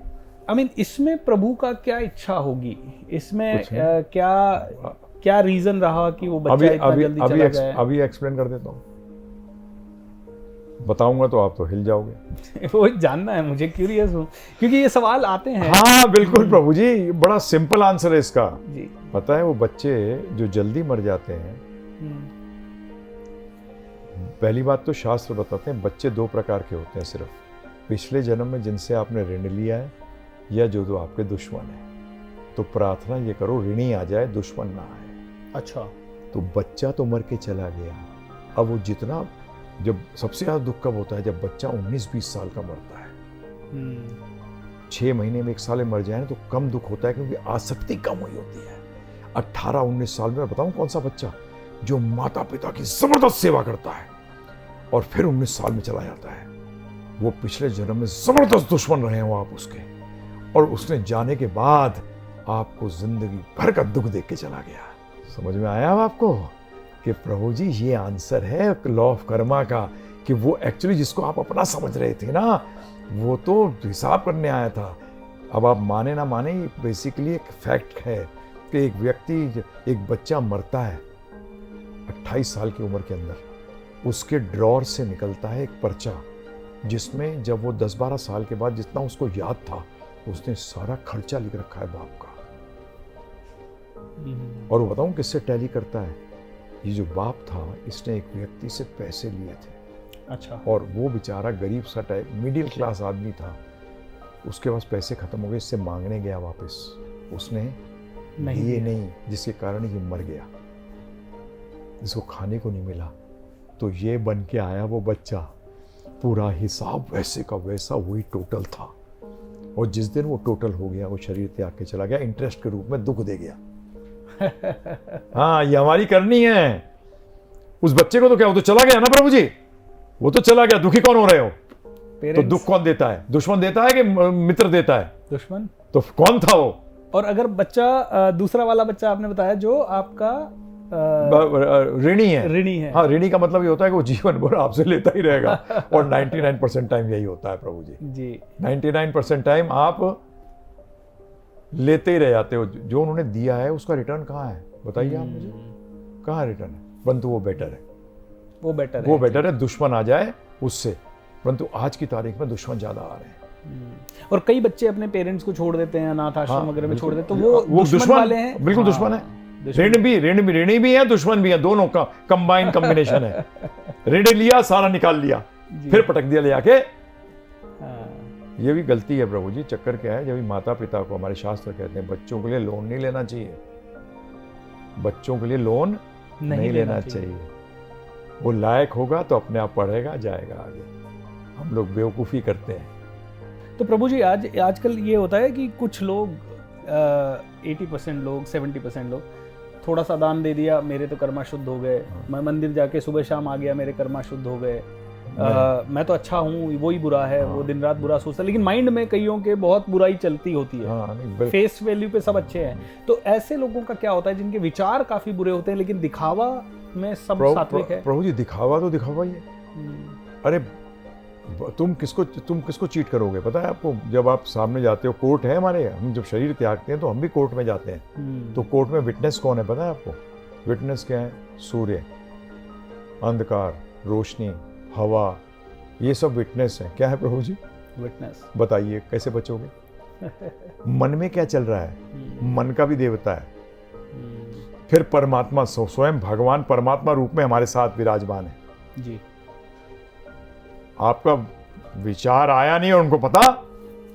आई मीन इसमें प्रभु का क्या इच्छा होगी, इसमें कुछ नहीं। क्या रीजन रहा कि वो बच्चा इतना जल्दी चला जाए? अभी एक्सप्लेन कर देता हूँ, बताऊंगा तो आप तो हिल जाओगे। वो जानना है मुझे, क्यूरियस हूँ क्योंकि ये सवाल आते हैं। हाँ बिल्कुल प्रभु जी, बड़ा सिंपल आंसर है इसका। जी। पता है वो बच्चे जो जल्दी मर जाते हैं, पहली बात तो शास्त्र बताते हैं बच्चे दो प्रकार के होते हैं सिर्फ, पिछले जन्म में जिनसे आपने ऋण लिया है या जो आपके दुश्मन है। तो प्रार्थना ये करो ऋणी आ जाए, दुश्मन ना आए। अच्छा। तो बच्चा तो मर के चला गया, अब वो जितना, जब सबसे ज्यादा दुख कब होता है जब बच्चा 19-20 साल का मरता है। 6 महीने में 1 साल में मर जाए ना तो कम दुख होता है, क्योंकि आसक्ति कम हुई होती है। 18-19 साल में बताऊं कौन सा बच्चा जो माता पिता की जबरदस्त सेवा करता है और फिर 19 साल में चला जाता है, वो पिछले जन्म में जबरदस्त दुश्मन रहे हो आप उसके, और उसने जाने के बाद आपको जिंदगी भर का दुख देख के चला गया। समझ में आया अब आपको कि प्रभु जी ये आंसर है लॉ ऑफ कर्मा का, कि वो एक्चुअली जिसको आप अपना समझ रहे थे ना, वो तो हिसाब करने आया था। अब आप माने ना माने, बेसिकली एक फैक्ट है कि एक व्यक्ति, एक बच्चा मरता है 28 साल की उम्र के अंदर, उसके ड्रॉर से निकलता है एक पर्चा जिसमें जब वो 10-12 साल के बाद जितना उसको याद था उसने सारा खर्चा लिख रखा है बाप का। और वो बताऊं किससे टैली करता है, ये जो बाप था इसने एक व्यक्ति से पैसे लिए थे। अच्छा। और वो बेचारा गरीब सा टाइप मिडिल क्लास आदमी था, उसके पास पैसे खत्म हो गए, इससे मांगने गया वापस, उसने दिए नहीं, जिसके कारण ये मर गया, जिसको खाने को नहीं मिला। तो ये बन के आया वो बच्चा, पूरा हिसाब वैसे का वैसा वही टोटल था, और जिस दिन वो टोटल हो गया वो शरीर त्याग के चला गया, इंटरेस्ट के रूप में दुख दे गया। हाँ ये हमारी करनी है। उस बच्चे को तो क्या, वो तो चला गया ना प्रभु जी, वो तो चला गया, दुखी कौन हो रहे हो? तो दुख कौन देता है? दुश्मन देता है कि मित्र देता है? दुश्मन। तो कौन था वो? और अगर बच्चा, दूसरा वाला बच्चा आपने बताया जो आपका ऋणी है। ऋणी है। हाँ, ऋणी का मतलब ये होता है कि वो जीवन भर आपसे लेता ही रहेगा, और 99% टाइम यही होता है प्रभु जी। जी 99% टाइम आप लेते ही रह जाते हो। जो उन्होंने दिया है उसका रिटर्न कहाँ है बताइए आप मुझे, कहाँ रिटर्न है? परंतु वो बेटर है, वो बेटर है दुश्मन आ जाए उससे, परंतु आज की तारीख में दुश्मन ज्यादा आ रहे हैं। और कई बच्चे अपने पेरेंट्स को छोड़ देते हैं, अनाथ आश्रम वगैरह में छोड़ देते, तो वो दुश्मन वाले हैं। बिल्कुल दुश्मन है। ऋणी भी है, दुश्मन भी है, दोनों का कंबाइन कॉम्बिनेशन है। ऋण लिया, सारा निकाल लिया, फिर पटक दिया ले आके। ये भी गलती है प्रभु जी। चक्कर क्या है, जब माता पिता को, हमारे शास्त्र कहते हैं बच्चों के लिए लोन नहीं लेना चाहिए, बच्चों के लिए लोन नहीं लेना चाहिए। वो लायक होगा तो अपने आप पढ़ेगा, जाएगा आगे। हम लोग बेवकूफ़ी करते हैं। तो प्रभु जी आजकल ये होता है कि कुछ लोग 80% लोग, 70% लोग, थोड़ा सा दान दे दिया, मेरे तो कर्मा शुद्ध हो गए, मैं मंदिर जाके सुबह शाम आ गया, मेरे कर्मा शुद्ध हो गए, मैं तो अच्छा हूँ, वो ही बुरा है। वो दिन रात बुरा सोचता है, लेकिन माइंड में कईयों के बहुत बुराई चलती होती है। फेस वैल्यू पे सब अच्छे हैं। तो ऐसे लोगों का क्या होता है जिनके विचार काफी बुरे होते हैं लेकिन दिखावा में सब सात्विक है? प्रभु जी दिखावा तो दिखावा ही है। अरे तुम किसको चीट करोगे? पता है आपको, जब आप सामने जाते हो, कोर्ट है हमारे, हम जब शरीर त्यागते हैं तो हम भी कोर्ट में जाते हैं। तो कोर्ट में विटनेस कौन है पता है आपको? विटनेस क्या है? सूर्य, अंधकार, रोशनी, हवा, ये सब विटनेस है। क्या है प्रभु जी? विटनेस। बताइए कैसे बचोगे? मन में क्या चल रहा है? मन का भी देवता है। फिर परमात्मा, स्वयं भगवान परमात्मा रूप में हमारे साथ विराजमान है जी। आपका विचार आया नहीं और उनको पता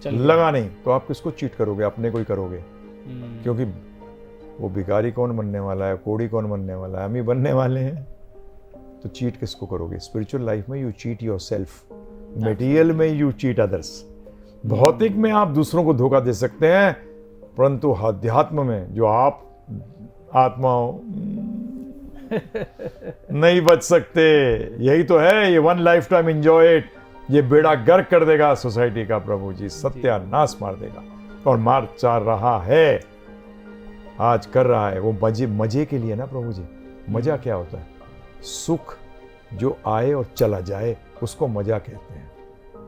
लगा नहीं, तो आप किसको चीट करोगे? अपने को ही करोगे। क्योंकि वो भिखारी कौन बनने वाला है, कोड़ी कौन बनने वाला है? हम ही बनने वाले हैं। तो चीट किसको करोगे? स्पिरिचुअल लाइफ में you cheat your self, material में यू चीट अदर्स। भौतिक में आप दूसरों को धोखा दे सकते हैं, परंतु अध्यात्म में जो आप आत्मा हो नहीं बच सकते। यही तो है, ये one life time enjoy it. ये बेड़ा गर्क कर देगा सोसाइटी का प्रभु जी, सत्यानाश मार देगा, और मार चार रहा है, आज कर रहा है। वो मजे के लिए ना प्रभु जी। मजा क्या होता है? सुख जो आए और चला जाए उसको मजा कहते हैं,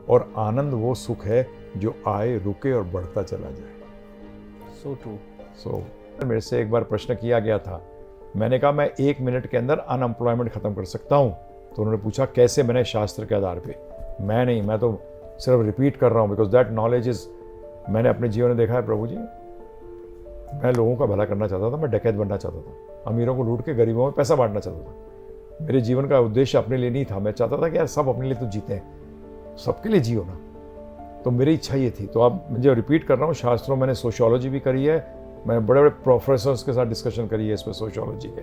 और आनंद वो सुख है जो आए रुके और बढ़ता चला जाए। So true. सो मेरे से एक बार प्रश्न किया गया था, मैंने कहा मैं 1 मिनट के अंदर अनएम्प्लॉयमेंट खत्म कर सकता हूँ। तो उन्होंने पूछा कैसे? मैंने शास्त्र के आधार पे। मैं नहीं, मैं तो सिर्फ रिपीट कर रहा हूँ, बिकॉज दैट नॉलेज इज, मैंने अपने जीवन में देखा है प्रभु जी, मैं लोगों का भला करना चाहता था, मैं डकैत बनना चाहता था, अमीरों को लूट के गरीबों में पैसा बांटना चाहता था। मेरे जीवन का उद्देश्य अपने लिए नहीं था, मैं चाहता था कि यार सब अपने लिए तो जीते हैं, सबके लिए जियो ना। तो मेरी इच्छा ये थी। तो अब मुझे रिपीट कर रहा हूँ, शास्त्रों मैंने सोशियोलॉजी भी करी है, मैंने बड़े बड़े प्रोफेसर्स के साथ डिस्कशन करी है इसमें सोशियोलॉजी के,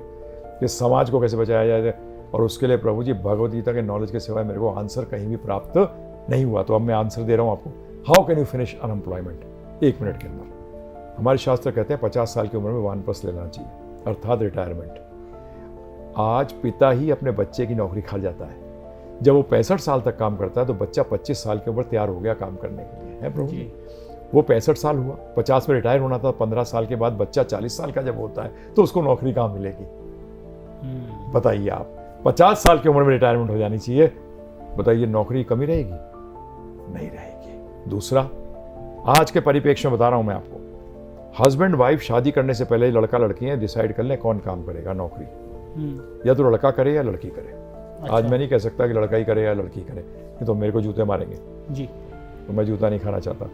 कि समाज को कैसे बचाया जाए। और उसके लिए प्रभु जी भगवद गीता के नॉलेज के सिवाय मेरे को आंसर कहीं भी प्राप्त नहीं हुआ। तो अब मैं आंसर दे रहा हूँ आपको, how can you finish unemployment 1 minute के अंदर। हमारे शास्त्र कहते हैं 50 साल की उम्र में वानप्रस्थ लेना चाहिए, अर्थात रिटायरमेंट। आज पिता ही अपने बच्चे की नौकरी खा जाता है। जब वो 65 साल तक काम करता है तो बच्चा 25 साल की उम्र तैयार हो गया काम करने के लिए, है प्रभु जी। वो 65 साल हुआ, 50 में रिटायर होना था, 15 साल के बाद बच्चा 40 साल का जब होता है तो उसको नौकरी कहाँ मिलेगी? बताइए आप, 50 साल की उम्र में रिटायरमेंट हो जानी चाहिए, बताइए नौकरी कमी रहेगी? नहीं रहेगी। दूसरा, आज के परिप्रेक्ष्य में बता रहा हूं मैं आपको, हस्बैंड वाइफ शादी करने से पहले लड़का लड़की है डिसाइड कर लें कौन काम करेगा नौकरी, या तो लड़का करे या लड़की करे। अच्छा। आज मैं नहीं कह सकता कि लड़का ही करे या लड़की करे, ये तो मेरे को जूते मारेंगे जी, तो मैं जूता नहीं खाना चाहता।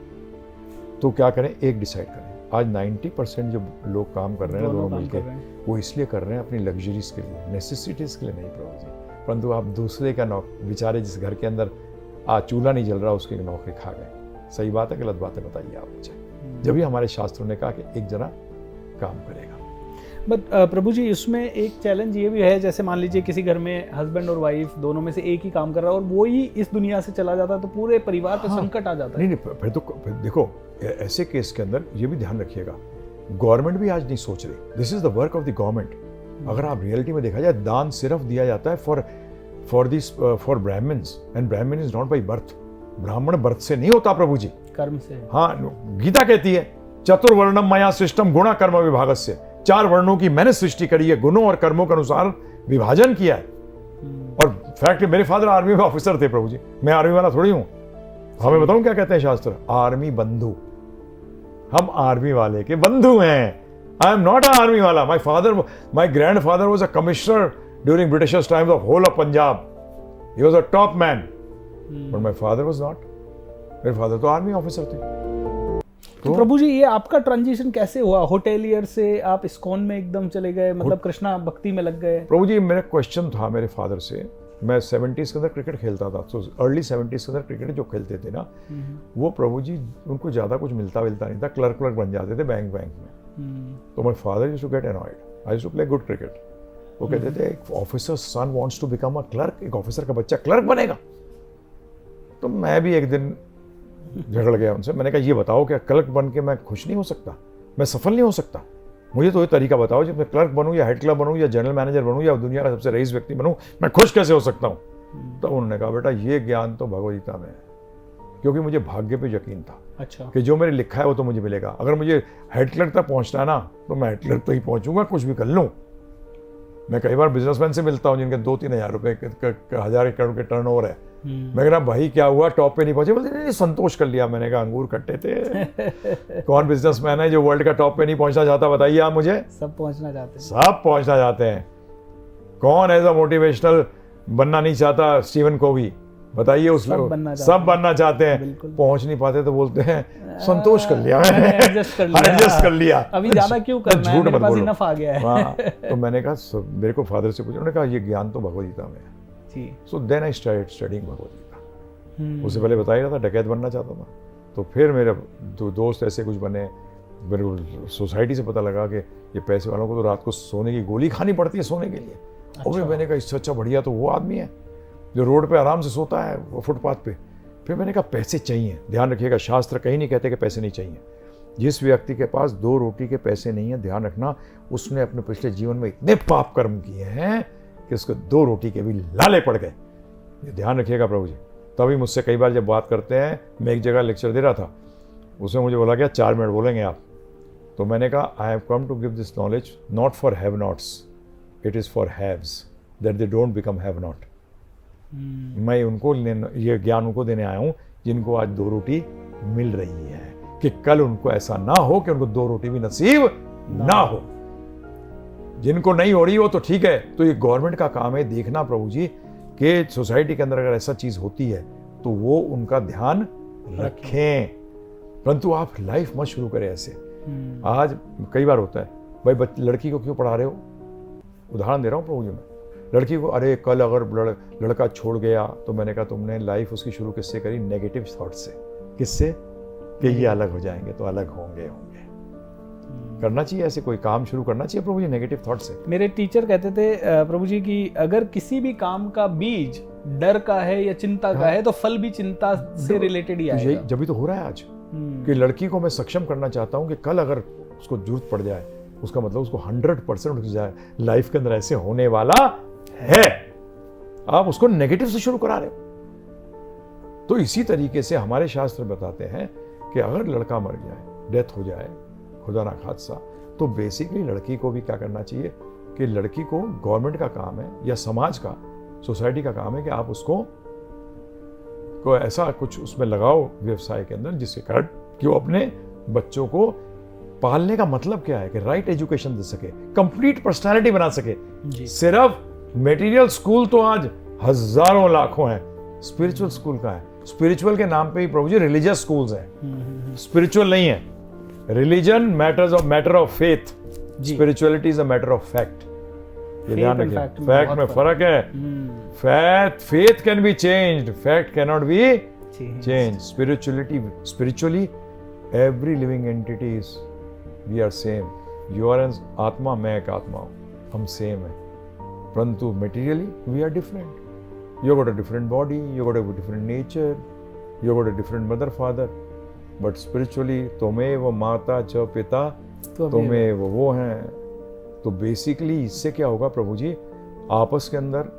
तो क्या करें, एक डिसाइड करें। आज 90% जो लोग काम कर रहे हैं दोनों मिलकर, वो इसलिए कर रहे हैं अपनी लग्जरीज के लिए, नेसेसिटीज के लिए नहीं प्रभु जी। परंतु आप दूसरे का बेचारे जिस घर के अंदर आज चूल्हा नहीं जल रहा उसकी नौकरी खा गए। सही बात है गलत बात है? बताइए आप मुझे। जब भी हमारे शास्त्रों ने कहा कि एक जना काम करेगा। बट प्रभु जी, इसमें एक चैलेंज ये भी है, जैसे मान लीजिए किसी घर में हस्बैंड और वाइफ दोनों में से एक ही काम कर रहा है और वो ही इस दुनिया से चला जाता है, तो पूरे परिवार पर संकट आ जाता है। नहीं, फिर तो देखो, ऐसे केस के अंदर ये भी ध्यान रखिएगा, गवर्नमेंट भी आज नहीं सोच रही। This is the work of the government. अगर आप रियलिटी में देखा जाए, दान सिर्फ दिया जाता है फॉर ब्राह्मण्स, एंड ब्राह्मण इज नॉट बाई बर्थ। ब्राह्मण बर्थ से नहीं होता प्रभु जी, कर्म से। हाँ, गीता कहती है चतुर्वर्णम मया सृष्टम गुणा कर्म विभागस्य। 4 वर्णों की मैंने सृष्टि करी है, गुणों और कर्मों के अनुसार विभाजन किया है। और फैक्ट, मेरे फादर आर्मी में ऑफिसर थे प्रभु जी, मैं आर्मी वाला थोड़ी हूं। हमें बताऊं क्या कहते हैं शास्त्र? आर्मी बंधु। हम आर्मी वाले के बंधु हैं। I am not a army वाला। My grandfather was a commissioner during Britishers times of whole of Punjab. He was a top man, but my father was not. मेरे फादर तो आर्मी ऑफिसर थे। तो प्रभु जी, ये आपका ट्रांजिशन कैसे हुआ? होटेलियर से आप इस्कॉन में एकदम चले गए, मतलब कृष्णा भक्ति में लग गए? प्रभु जी, मेरा क्वेश्चन था मेरे फादर से, मैं 70s के अंदर क्रिकेट खेलता था, तो अर्ली 70s के अंदर क्रिकेट जो खेलते थे ना, वो प्रभु जी उनको ज़्यादा कुछ मिलता नहीं था, क्लर्क बन जाते थे बैंक में। तो my father used to get annoyed, I used to play good cricket. वो कहते थे एक officer son wants to become a clerk, एक ऑफिसर का बच्चा क्लर्क बनेगा। तो मैं भी एक दिन झगड़ गया उनसे। मैंने कहा ये बताओ, क्या क्लर्क बन के मैं खुश नहीं हो सकता? मैं सफल नहीं हो सकता? मुझे तो ये तरीका बताओ, जब मैं क्लर्क बनूं या हेड क्लर्क बनूं या जनरल मैनेजर बनूं या दुनिया का सबसे रईस व्यक्ति बनूं, मैं खुश कैसे हो सकता हूं? तो उन्होंने कहा बेटा, ये ज्ञान तो भगवद गीता में है, क्योंकि मुझे भाग्य पे यकीन था। अच्छा। कि जो मेरे लिखा है वो तो मुझे मिलेगा। अगर मुझे हेड क्लर्क तक पहुंचना है ना, तो मैं हेड क्लर्क तक ही पहुंचूंगा, कुछ भी कर लूं। मैं कई बार बिजनेसमैन से मिलता हूं जिनके 2-3 हज़ार रुपए, 1000 करोड़ के टर्नओवर है। मैं कह रहा भाई क्या हुआ, टॉप पे नहीं पहुंचे? बोलते नहीं, संतोष कर लिया। मैंने कहा अंगूर खट्टे थे। कौन बिजनेसमैन है जो वर्ल्ड का टॉप पे नहीं पहुंचना चाहता? बताइए आप मुझे। सब पहुंचना चाहते हैं, सब पहुंचना चाहते हैं। कौन एज अ मोटिवेशनल बनना नहीं चाहता? स्टीवन कोवी, बताइए। उस सब बनना चाहते हैं, पहुंच नहीं पाते तो बोलते हैं संतोष कर लिया, एडजस्ट कर लिया, अभी ज्यादा क्यों करना है, मेरे पास इनफ आ गया है। तो मैंने कहा, मेरे को फादर से पूछा, उन्होंने कहा ये ज्ञान तो भगवद गीता में है। So then I started studying Bhagavad Gita. उससे पहले बता ही रहा था, डकैत बनना चाहता था। तो फिर मेरे दोस्त ऐसे कुछ बने, मेरे को सोसाइटी से पता लगा कि ये पैसे वालों को तो रात को सोने की गोली खानी पड़ती है सोने के लिए। अच्छा। और मैंने कहा इससे अच्छा बढ़िया तो वो आदमी है जो रोड पे आराम से सोता है, वो फुटपाथ पे। फिर मैंने कहा पैसे चाहिए। ध्यान रखिएगा, शास्त्र कहीं नहीं कहते कि पैसे नहीं चाहिए। जिस व्यक्ति के पास 2 रोटी के पैसे नहीं है, ध्यान रखना, उसने अपने पिछले जीवन में इतने पाप कर्म किए हैं कि उसको 2 रोटी के भी लाले पड़ गए। ये ध्यान रखिएगा प्रभु जी। तभी मुझसे कई बार जब बात करते हैं, मैं एक जगह लेक्चर दे रहा था, उसने मुझे बोला क्या 4 मिनट बोलेंगे आप? तो मैंने कहा I have come to give this knowledge not for have nots, it is for haves, that they don't become have not. मैं उनको ये ज्ञान उनको देने आया हूँ जिनको आज 2 रोटी मिल रही है कि कल उनको ऐसा ना हो कि उनको 2 रोटी भी नसीब ना हो। जिनको नहीं हो रही हो तो ठीक है, तो ये गवर्नमेंट का काम है देखना प्रभु जी कि सोसाइटी के अंदर अगर ऐसा चीज होती है तो वो उनका ध्यान रखें, परंतु आप लाइफ मत शुरू करें ऐसे। आज कई बार होता है, भाई लड़की को क्यों पढ़ा रहे हो, उदाहरण दे रहा हूँ प्रभु जी मैं, लड़की को अरे कल अगर लड़का छोड़ गया, तो मैंने कहा तुमने लाइफ उसकी शुरू किससे करी, नेगेटिव थॉट से। किससे? कि ये अलग हो जाएंगे तो अलग होंगे। करना चाहिए ऐसे कोई काम शुरू करना चाहिए प्रभु जी नेगेटिव थॉट से। मेरे टीचर कहते थे प्रभु जी कि अगर किसी भी काम का बीज डर का है या चिंता का है तो फल भी चिंता से रिलेटेड ही आएगा। जब भी तो हो रहा है आज कि लड़की को मैं सक्षम करना चाहता हूँ कि कल अगर उसको जरूरत पड़ जाए, उसका मतलब उसको 100% लाइफ के अंदर ऐसे होने वाला है, आप उसको नेगेटिव से शुरू करा रहे हो। तो इसी तरीके से हमारे शास्त्र बताते हैं कि अगर लड़का मर जाए, डेथ हो जाए, खुदा ना खादसा, तो बेसिकली लड़की को भी क्या करना चाहिए कि लड़की को गवर्नमेंट का काम है या समाज का, सोसाइटी का काम है कि आप उसको ऐसा कुछ उसमें लगाओ व्यवसाय के अंदर जिसके कारण कि वो अपने बच्चों को पालने का मतलब क्या है कि राइट एजुकेशन दे सके, कंप्लीट पर्सनालिटी बना सके। सिर्फ मटेरियल स्कूल तो आज हजारों लाखों हैं, स्पिरिचुअल स्कूल का है। स्पिरिचुअल के नाम पे ही प्रभु जी रिलीजियस स्कूल्स हैं, स्पिरिचुअल नहीं है। Religion matter of faith, spirituality is a matter of fact. ये ध्यान रखिए, फैक्ट में फर्क है। Faith can be changed, fact can not be change. Spiritually every living entity is we are same. You are an आत्मा, मैं एक आत्मा हूं, हम सेम है, परंतु materially we are different. You got a different body, you got a different nature, you got a different mother father, but spiritually त्वमेव माता च पिता त्वमेव वो हैं। तो बेसिकली इससे क्या होगा प्रभु जी, आपस के अंदर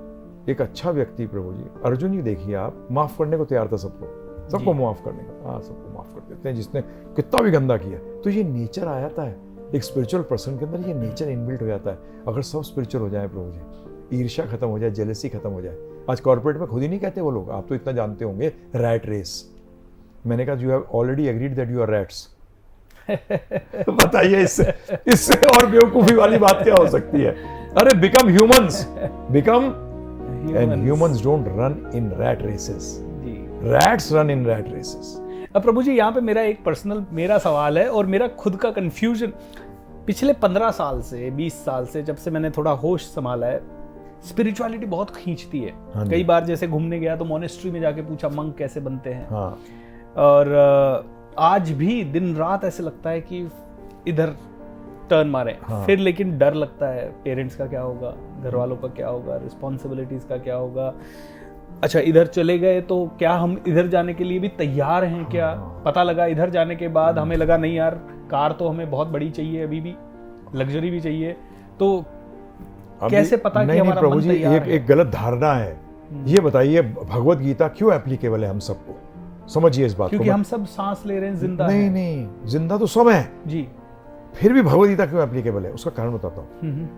एक अच्छा व्यक्ति, प्रभु जी अर्जुन जी देखिए आप, माफ करने को तैयार था सबको माफ करने का, हाँ सबको माफ कर देते हैं जिसने कितना भी गंदा किया। तो ये नेचर आ जाता है एक स्पिरिचुअल पर्सन के अंदर, ये नेचर इनबिल्ट हो जाता है। अगर सब स्पिरिचुअल हो जाए प्रभु जी, ईर्ष्या खत्म हो जाए, जेलसी खत्म हो जाए। आज कॉर्पोरेट में खुद ही नहीं कहते वो लोग, आप तो इतना जानते होंगे, रैट रेस। मैंने कहा you have already agreed that you are rats. बताइए इससे और बेवकूफी वाली बात क्या हो सकती है? अरे become humans, and humans don't run in rat races, rats run in rat races. अब प्रभु जी यहाँ पे मेरा एक पर्सनल मेरा सवाल है और मेरा खुद का कंफ्यूजन पिछले 15 साल से 20 साल से जब से मैंने थोड़ा होश संभाला है, स्पिरिचुअलिटी बहुत खींचती है। कई बार जैसे घूमने गया तो मोनेस्ट्री में जाके पूछा मंक कैसे बनते हैं। और आज भी दिन रात ऐसे लगता है कि इधर टर्न मारे। फिर लेकिन डर लगता है, पेरेंट्स का क्या होगा, घर वालों का क्या होगा, रिस्पॉन्सिबिलिटीज का क्या होगा। अच्छा इधर चले गए तो क्या हम इधर जाने के लिए भी तैयार हैं क्या? पता लगा इधर जाने के बाद हमें लगा नहीं यार, कार तो हमें बहुत बड़ी चाहिए, अभी भी लग्जरी भी चाहिए। तो कैसे पता कि हमारा मन तैयार है? एक गलत धारणा है। ये बताइए भगवत गीता क्यों एप्लीकेबल है हम सबको? समझिए इस बात को। क्योंकि हम सब सांस ले रहे हैं, जिंदा नहीं, जिंदा तो सब है जी, फिर भी भगवत गीता क्यों एप्लीकेबल है? उसका कारण बताता हूँ।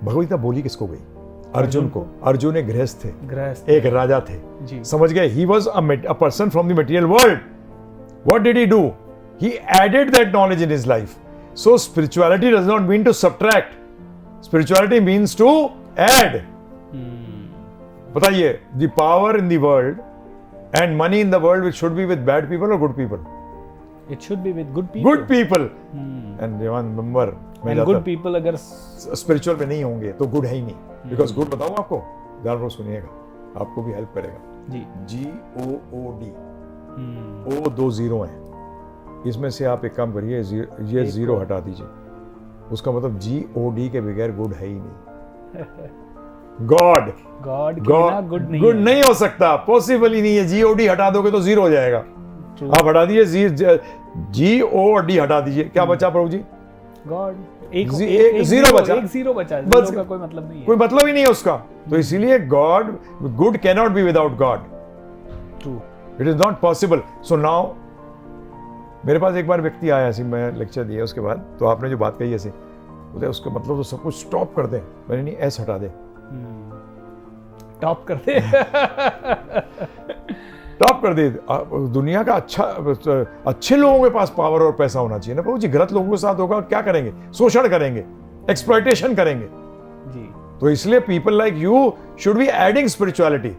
भगवत गीता बोली किसको गई? अर्जुन को। अर्जुन एक गृहस्थ थे, एक राजा थे जी। समझ गए? He was a person from the material world. What did he do? He added that knowledge in his life. So spirituality does not mean to subtract, spirituality means to add. बताइए, the power in the world and money in the world which should be with bad people or good people? It should be with good people. And remember, and good people अगर spiritual में नहीं होंगे तो good है ही नहीं। Because good बताऊँ आपको, ध्यान रखो सुनिएगा, आपको भी हेल्प करेगा जी। GOOD, O 2 0 है, इसमें से आप एक काम करिए, ये 0 हटा दीजिए। उसका मतलब GOD के बगैर गुड है ही नहीं। गॉड गुड नहीं हो सकता, पॉसिबल ही नहीं है। GOD हटा दोगे तो 0 हो जाएगा। आप हटा दीजिए, GOD हटा दीजिए, क्या बचा प्रभु जी? गॉड। एक 0 बचा, एक 0 बचा, बस का कोई मतलब नहीं है, कोई मतलब ही नहीं है उसका। तो इसीलिए God, good can not be without God. True, it is not possible. So now मेरे पास एक बार व्यक्ति आया ऐसी, मैं लेक्चर दिया उसके बाद, तो आपने जो बात कही ऐसे, उसका मतलब तो सब कुछ स्टॉप कर दे। मैंने नहीं, एस हटा दे, टॉप कर दे। टॉप कर दे। दुनिया का अच्छे लोगों के पास पावर और पैसा होना चाहिए ना प्रभु जी। गलत लोगों के साथ होगा क्या करेंगे? शोषण करेंगे, एक्सप्लॉयटेशन करेंगे जी। तो इसलिए people like you should be adding spirituality.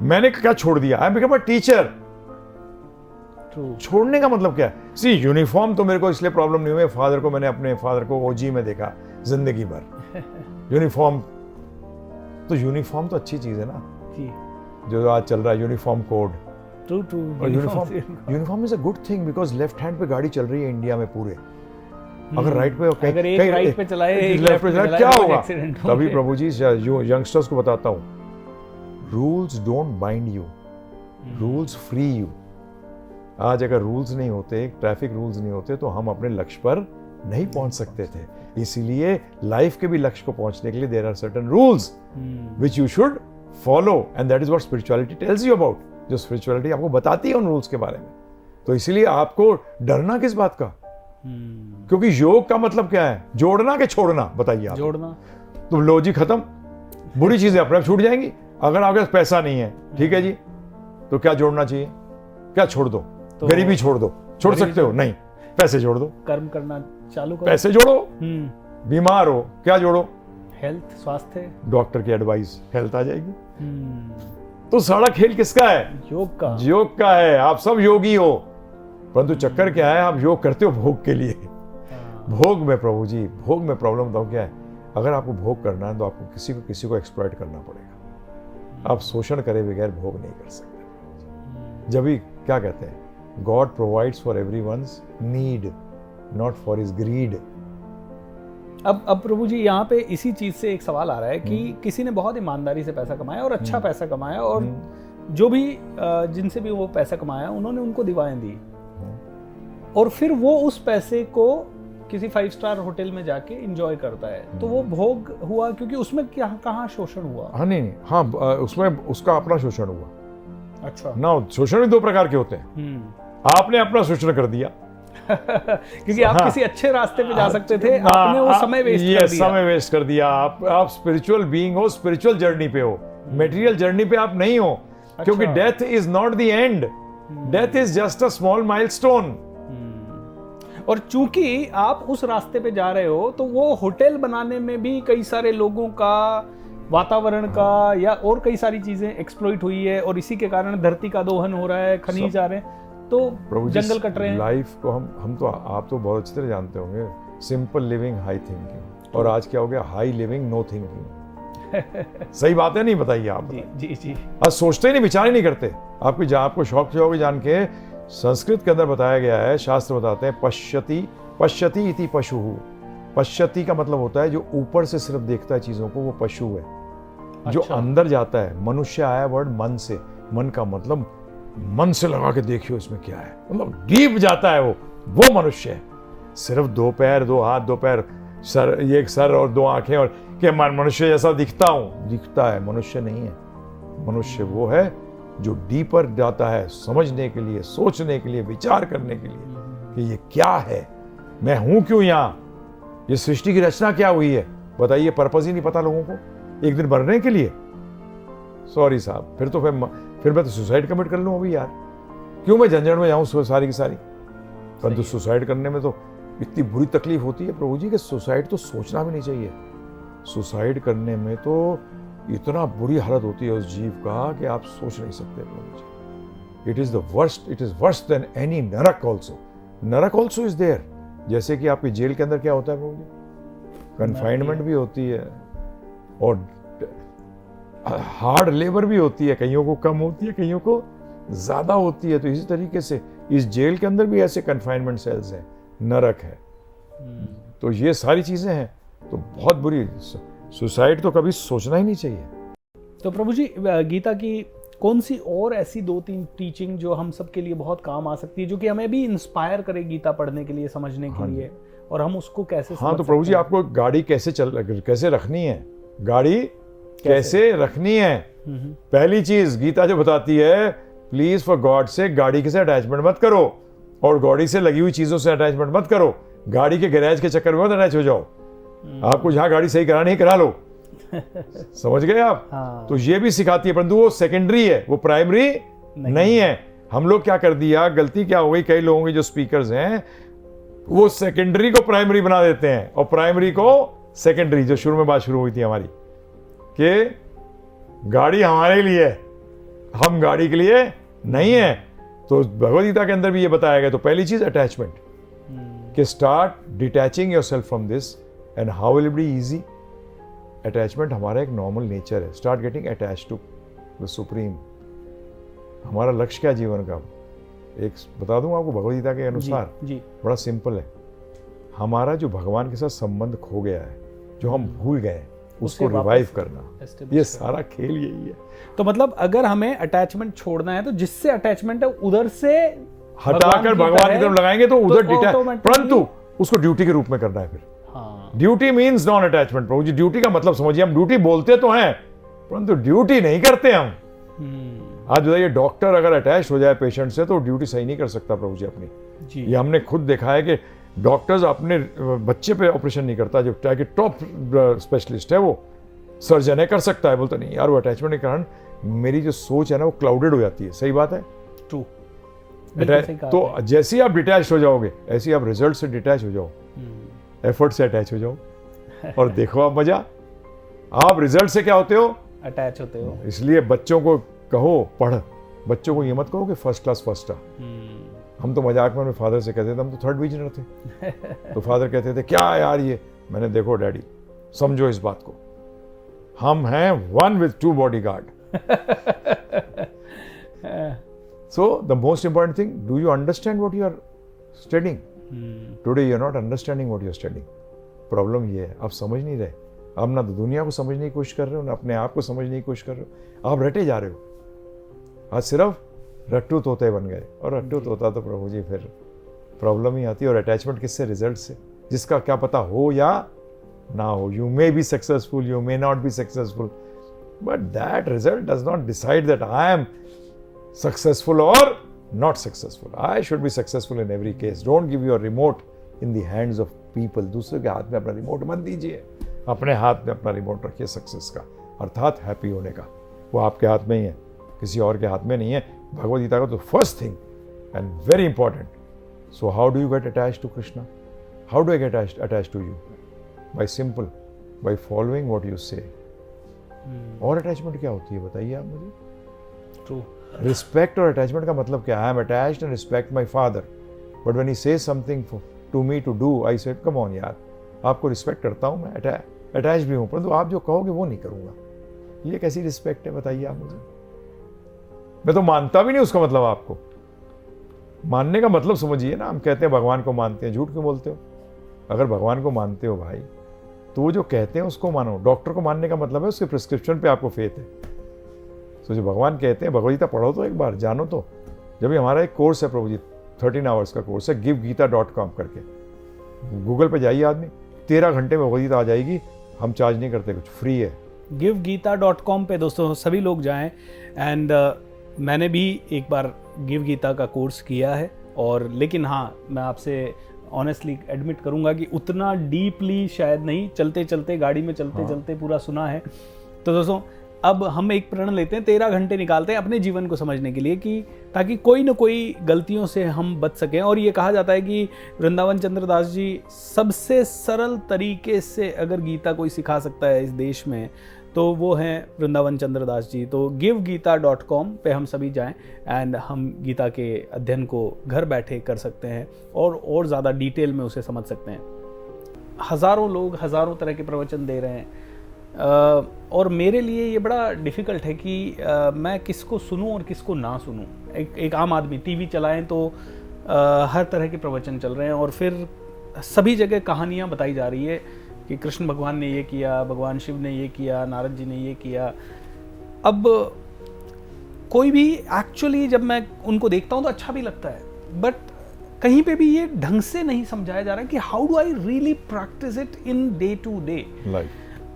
मैंने क्या छोड़ दिया? I am become a teacher. छोड़ने का मतलब क्या है? सी यूनिफॉर्म तो मेरे को इसलिए प्रॉब्लम नहीं हुई, फादर को मैंने अपने फादर को ओजी में देखा जिंदगी भर। यूनिफॉर्म तो अच्छी चीज है ना जी, जो आज चल रहा है यूनिफॉर्म कोड। True true. और uniform is a good thing because left hand पे गाड़ी चल रही है इंडिया में पूरे। अगर राइट पे अगर एक राइट पे चलाए एक लेफ्ट पे चलाए क्या होगा? एक्सीडेंट तभी प्रभु जी यंगस्टर्स को बताता हूँ, rules don't bind you, rules free you. आज अगर रूल्स नहीं होते, ट्रैफिक रूल्स नहीं होते तो हम अपने लक्ष्य पर नहीं पहुंच सकते थे। इसीलिए लाइफ के भी लक्ष्य को पहुंचने के लिए there are certain rules which you should follow and that is what spirituality tells you about. जो स्पिरिचुअलिटी आपको बताती है उन रूल्स के बारे में। तो इसीलिए आपको डरना किस बात का? क्योंकि योग का मतलब क्या है? जोड़ना कि छोड़ना? बताइए आप। जोड़ना। तो लो जी खत्म, बुरी चीजें अपने आप छूट जाएंगी। अगर आपके पास पैसा नहीं है, ठीक है जी, तो क्या जोड़ना चाहिए? क्या छोड़ दो? तो गरीबी छोड़ दो। छोड़ सकते हो? नहीं, पैसे जोड़ दो। कर्म करना चालू करो। पैसे जोड़ो। बीमार हो, क्या जोड़ो? हेल्थ, स्वास्थ्य, डॉक्टर की एडवाइस, हेल्थ आ जाएगी। तो सारा खेल किसका है? योग का। योग का है। आप सब योगी हो, परंतु चक्कर क्या है? आप योग करते हो भोग के लिए। भोग में प्रभु जी, भोग में प्रॉब्लम बताओ क्या है? अगर आपको भोग करना है तो आपको किसी को एक्सप्लॉइट करना पड़ेगा। आप शोषण करे बगैर भोग नहीं कर सकते। जब भी क्या कहते हैं, God provides for everyone's need, not for his greed. अब प्रभु जी यहाँ पे इसी चीज से एक सवाल आ रहा है कि किसी ने बहुत ईमानदारी से पैसा कमाया और अच्छा पैसा कमाया, और जो भी जिनसे भी वो पैसा कमाया उन्होंने उनको दुआएं दी, और फिर वो उस पैसे को किसी 5 स्टार होटल में जाके एंजॉय करता है, तो वो भोग हुआ? क्योंकि उसमें क्या कहाँ शोषण हुआ? हाँ नहीं, हाँ उसमें उसका अपना शोषण हुआ। अच्छा ना, शोषण भी 2 प्रकार के होते हैं। आपने अपना शोषण कर दिया क्योंकि आप किसी अच्छे रास्ते पे जा सकते थे, आपने वो समय वेस्ट कर दिया। समय वेस्ट कर दिया। आप स्पिरिचुअल बीइंग हो, स्पिरिचुअल जर्नी पे हो, मटेरियल जर्नी पे आप नहीं हो। क्योंकि death is not the end, death is just a small milestone. और चूंकि आप उस रास्ते पे जा रहे हो, तो वो होटल बनाने में भी कई सारे लोगों का, वातावरण का, या और कई सारी चीजें एक्सप्लॉइट हुई है, और इसी के कारण धरती का दोहन हो रहा है, खनिज आ रहे हैं, तो जंगल कट रहे हैं। लाइफ को हम तो, आप तो बहुत अच्छी तरह जानते होंगे, सिंपल लिविंग हाई थिंकिंग, और आज क्या हो गया? High living no thinking. सही बात है, नहीं? बताइए आप। जी जी। आज सोचते नहीं, विचार ही नहीं करते। आपको शौक होगा जान के, संस्कृत के अंदर बताया गया है, शास्त्र बताते हैं, पश्यति इति पशु। पश्यति का मतलब होता है जो ऊपर से सिर्फ देखता है चीजों को, वो पशु है। अच्छा। जो अंदर जाता है, मनुष्य आया वर्ड मन से, मन का मतलब मन से लगा के देखियो इसमें क्या है, मतलब डीप जाता है, वो मनुष्य है। सिर्फ 2 पैर 2 हाथ 2 पैर, सर, एक सर और 2 आंखें, और क्या मनुष्य जैसा दिखता हूं? दिखता है, मनुष्य नहीं है। मनुष्य वो है जो डीपर जाता है, समझने के लिए, सोचने के लिए, विचार करने के लिए कि ये क्या है, मैं हूं क्यों यहाँ, ये सृष्टि की रचना क्या हुई है। बताइए, पर्पस ही नहीं पता लोगों को, एक दिन मरने के लिए। सॉरी साहब, फिर मैं तो सुसाइड कमिट कर लूं अभी यार। क्यों मैं झंझट में जाऊं सारी की सारी? परंतु सुसाइड करने में तो इतनी बुरी तकलीफ होती है प्रभु जी कि सुसाइड तो सोचना भी नहीं चाहिए। सुसाइड करने में तो इतना बुरी हालत होती है उस जीव का कि आप सोच नहीं सकते प्रभु जी। It is the worst, it is worse than any नरक ऑल्सो। नरक ऑल्सो इज देयर। जैसे कि आपकी जेल के अंदर क्या होता है प्रभु जी? कन्फाइनमेंट भी होती है, और हार्ड लेबर भी होती है, कईयों को कम होती है, कईयों को ज्यादा होती है। तो इसी तरीके से इस जेल के अंदर भी ऐसे कन्फाइनमेंट सेल्स हैं, नरक है। तो ये सारी चीजें हैं, तो बहुत बुरी। सुसाइड तो कभी सोचना ही नहीं चाहिए। तो प्रभु जी, गीता की कौन सी और ऐसी 2-3 टीचिंग जो हम सब के लिए बहुत काम आ सकती है, जो कि हमें भी इंस्पायर करे गीता पढ़ने के लिए, समझने के लिए, और हम उसको कैसे समझ तो प्रभु जी, आपको गाड़ी कैसे रखनी है, गाड़ी कैसे रखनी है। पहली चीज गीता जो बताती है, प्लीज फॉर गॉड से गाड़ी के से अटैचमेंट मत करो, और गाड़ी से लगी हुई चीजों से अटैचमेंट मत करो। गाड़ी के गैराज के चक्कर में मत अटैच हो जाओ। आपको जहां गाड़ी सही करानी है करा लो। समझ गए आप? हाँ। तो ये भी सिखाती है, परंतु वो सेकेंडरी है, वो प्राइमरी नहीं है। हम लोग क्या कर दिया, गलती क्या हो गई, कई लोगों के जो स्पीकर्स हैं वो सेकेंडरी को प्राइमरी बना देते हैं और प्राइमरी को सेकेंडरी। जो शुरू में बात शुरू हुई थी हमारी कि गाड़ी हमारे लिए है, हम गाड़ी के लिए नहीं है। तो भगवद गीता के अंदर भी ये बताया गया। तो पहली चीज अटैचमेंट, कि start detaching yourself from this and how will it be easy. Attachment हमारा एक नॉर्मल नेचर है। Start getting attach to the supreme. हमारा लक्ष्य क्या जीवन का, एक बता दूं आपको भगवद गीता के अनुसार, जी। बड़ा सिंपल है। हमारा जो भगवान के साथ संबंध खो गया है, जो हम भूल गए, उसको रिवाइव करना, ये सारा खेल यही है। तो मतलब अगर हमें अटैचमेंट छोड़ना है तो जिससे अटैचमेंट है उधर से हटाकर भगवान की तरफ लगाएंगे तो उधर डिटैच, परंतु उसको ड्यूटी के रूप में करना है। फिर ड्यूटी मीन्स नॉन अटैचमेंट। प्रभु जी ड्यूटी का मतलब समझिए, हम ड्यूटी बोलते तो हैं परंतु ड्यूटी नहीं करते हम। आज बताइए, डॉक्टर अगर अटैच हो जाए पेशेंट से तो ड्यूटी सही नहीं कर सकता प्रभु जी अपनी। ये हमने खुद देखा है कि डॉक्टर्स अपने बच्चे पे ऑपरेशन नहीं करता, जो चाहे कि टॉप स्पेशलिस्ट है, वो सर्जन है, कर सकता है, बोलता नहीं यार वो अटैचमेंट के कारण मेरी जो सोच है ना वो क्लाउडेड हो जाती है। सही बात है, ट्रू। तो जैसे ही आप डिटैच हो जाओगे ऐसे ही आप रिजल्ट से डिटैच हो जाओ, एफर्ट से अटैच हो जाओ और देखो आप मजा। आप रिजल्ट से क्या होते हो, अटैच होते हो। इसलिए बच्चों को कहो पढ़, बच्चों को ये मत कहो कि फर्स्ट क्लास फर्स्ट आ। हम तो मजाक में फादर से कहते थे हम तो थर्ड डिविजनर थे तो फादर कहते थे क्या यार ये, मैंने देखो डैडी समझो इस बात को, हम हैं one with two bodyguard. So the most important thing, do you understand what you are studying? Today you are not understanding what you are studying. Problem ये है, आप समझ नहीं रहे। आप ना तो दुनिया को समझने की कोशिश कर रहे हो, ना अपने आप को समझने की कोशिश कर रहे हो, आप रटे जा रहे हो। आज सिर्फ रट्टू तोते बन गए, और रट्टू तोता तो प्रभु जी फिर प्रॉब्लम ही आती है। और अटैचमेंट किससे, रिजल्ट से, जिसका क्या पता हो या ना हो। You may be successful, you may not be successful, but that result does not decide that I am successful और not successful. I should be successful in every case. Don't give your remote in the hands of people. दूसरे के हाथ में अपना remote मत दीजिए, अपने हाथ में अपना रिमोट रखिए सक्सेस का, अर्थात हैप्पी होने का। वो आपके हाथ में ही है, किसी और के हाथ में नहीं है। भगवद गीता का तो first thing and very important. So how do you get attach to Krishna? How do I get attach to you? By simple, by following what you say. और अटैचमेंट क्या होती है बताइए आप मुझे? ट्रू। रिस्पेक्ट और अटैचमेंट का मतलब क्या है? I am attached and respect my father, but when he says something to me to do, I said come on यार, आपको रिस्पेक्ट करता हूं मैं, अटैच भी हूं, परंतु आप जो कहोगे वो नहीं करूंगा। ये कैसी रिस्पेक्ट है बताइए आप मुझे? मैं तो मानता भी नहीं उसका मतलब। आपको मानने का मतलब समझिए ना। हम कहते हैं भगवान को मानते हैं, झूठ क्यों बोलते हो? अगर भगवान को मानते हो भाई तो वो जो कहते हैं उसको मानो। डॉक्टर को मानने का मतलब है उसके प्रिस्क्रिप्शन पे आपको फेथ है। तो जो भगवान कहते हैं, भगवद गीता पढ़ो तो एक बार, जानो तो। जब भी हमारा एक कोर्स है प्रभु जी, 13 आवर्स का कोर्स है, givegita.com करके, गूगल पे जाइए आदमी, 13 घंटे में भगवद गीता आ जाएगी। हम चार्ज नहीं करते, कुछ फ्री है। givegita.com पे दोस्तों सभी लोग जाएं। एंड मैंने भी एक बार गिव गीता का कोर्स किया है, और लेकिन हाँ, मैं आपसे ऑनेस्टली एडमिट करूंगा कि उतना डीपली शायद नहीं, चलते चलते गाड़ी में चलते चलते पूरा सुना है। तो दोस्तों अब हम एक प्रण लेते हैं, 13 घंटे निकालते हैं अपने जीवन को समझने के लिए, कि ताकि कोई ना कोई गलतियों से हम बच सकें। और ये कहा जाता है कि वृंदावन चंद्रदास जी सबसे सरल तरीके से अगर गीता कोई सिखा सकता है इस देश में तो वो हैं वृंदावन चंद्रदास जी। तो givegita.com पे हम सभी जाएं एंड हम गीता के अध्ययन को घर बैठे कर सकते हैं और ज़्यादा डिटेल में उसे समझ सकते हैं। हज़ारों लोग हज़ारों तरह के प्रवचन दे रहे हैं, और मेरे लिए ये बड़ा डिफ़िकल्ट है कि मैं किसको सुनूं और किसको ना सुनूं। एक आम आदमी टीवी चलाएं तो हर तरह के प्रवचन चल रहे हैं, और फिर सभी जगह कहानियाँ बताई जा रही है कि कृष्ण भगवान ने ये किया, भगवान शिव ने ये किया, नारद जी ने ये किया। अब कोई भी एक्चुअली जब मैं उनको देखता हूँ तो अच्छा भी लगता है, बट कहीं पे भी ये ढंग से नहीं समझाया जा रहा है कि how do I really practice it in day to day life.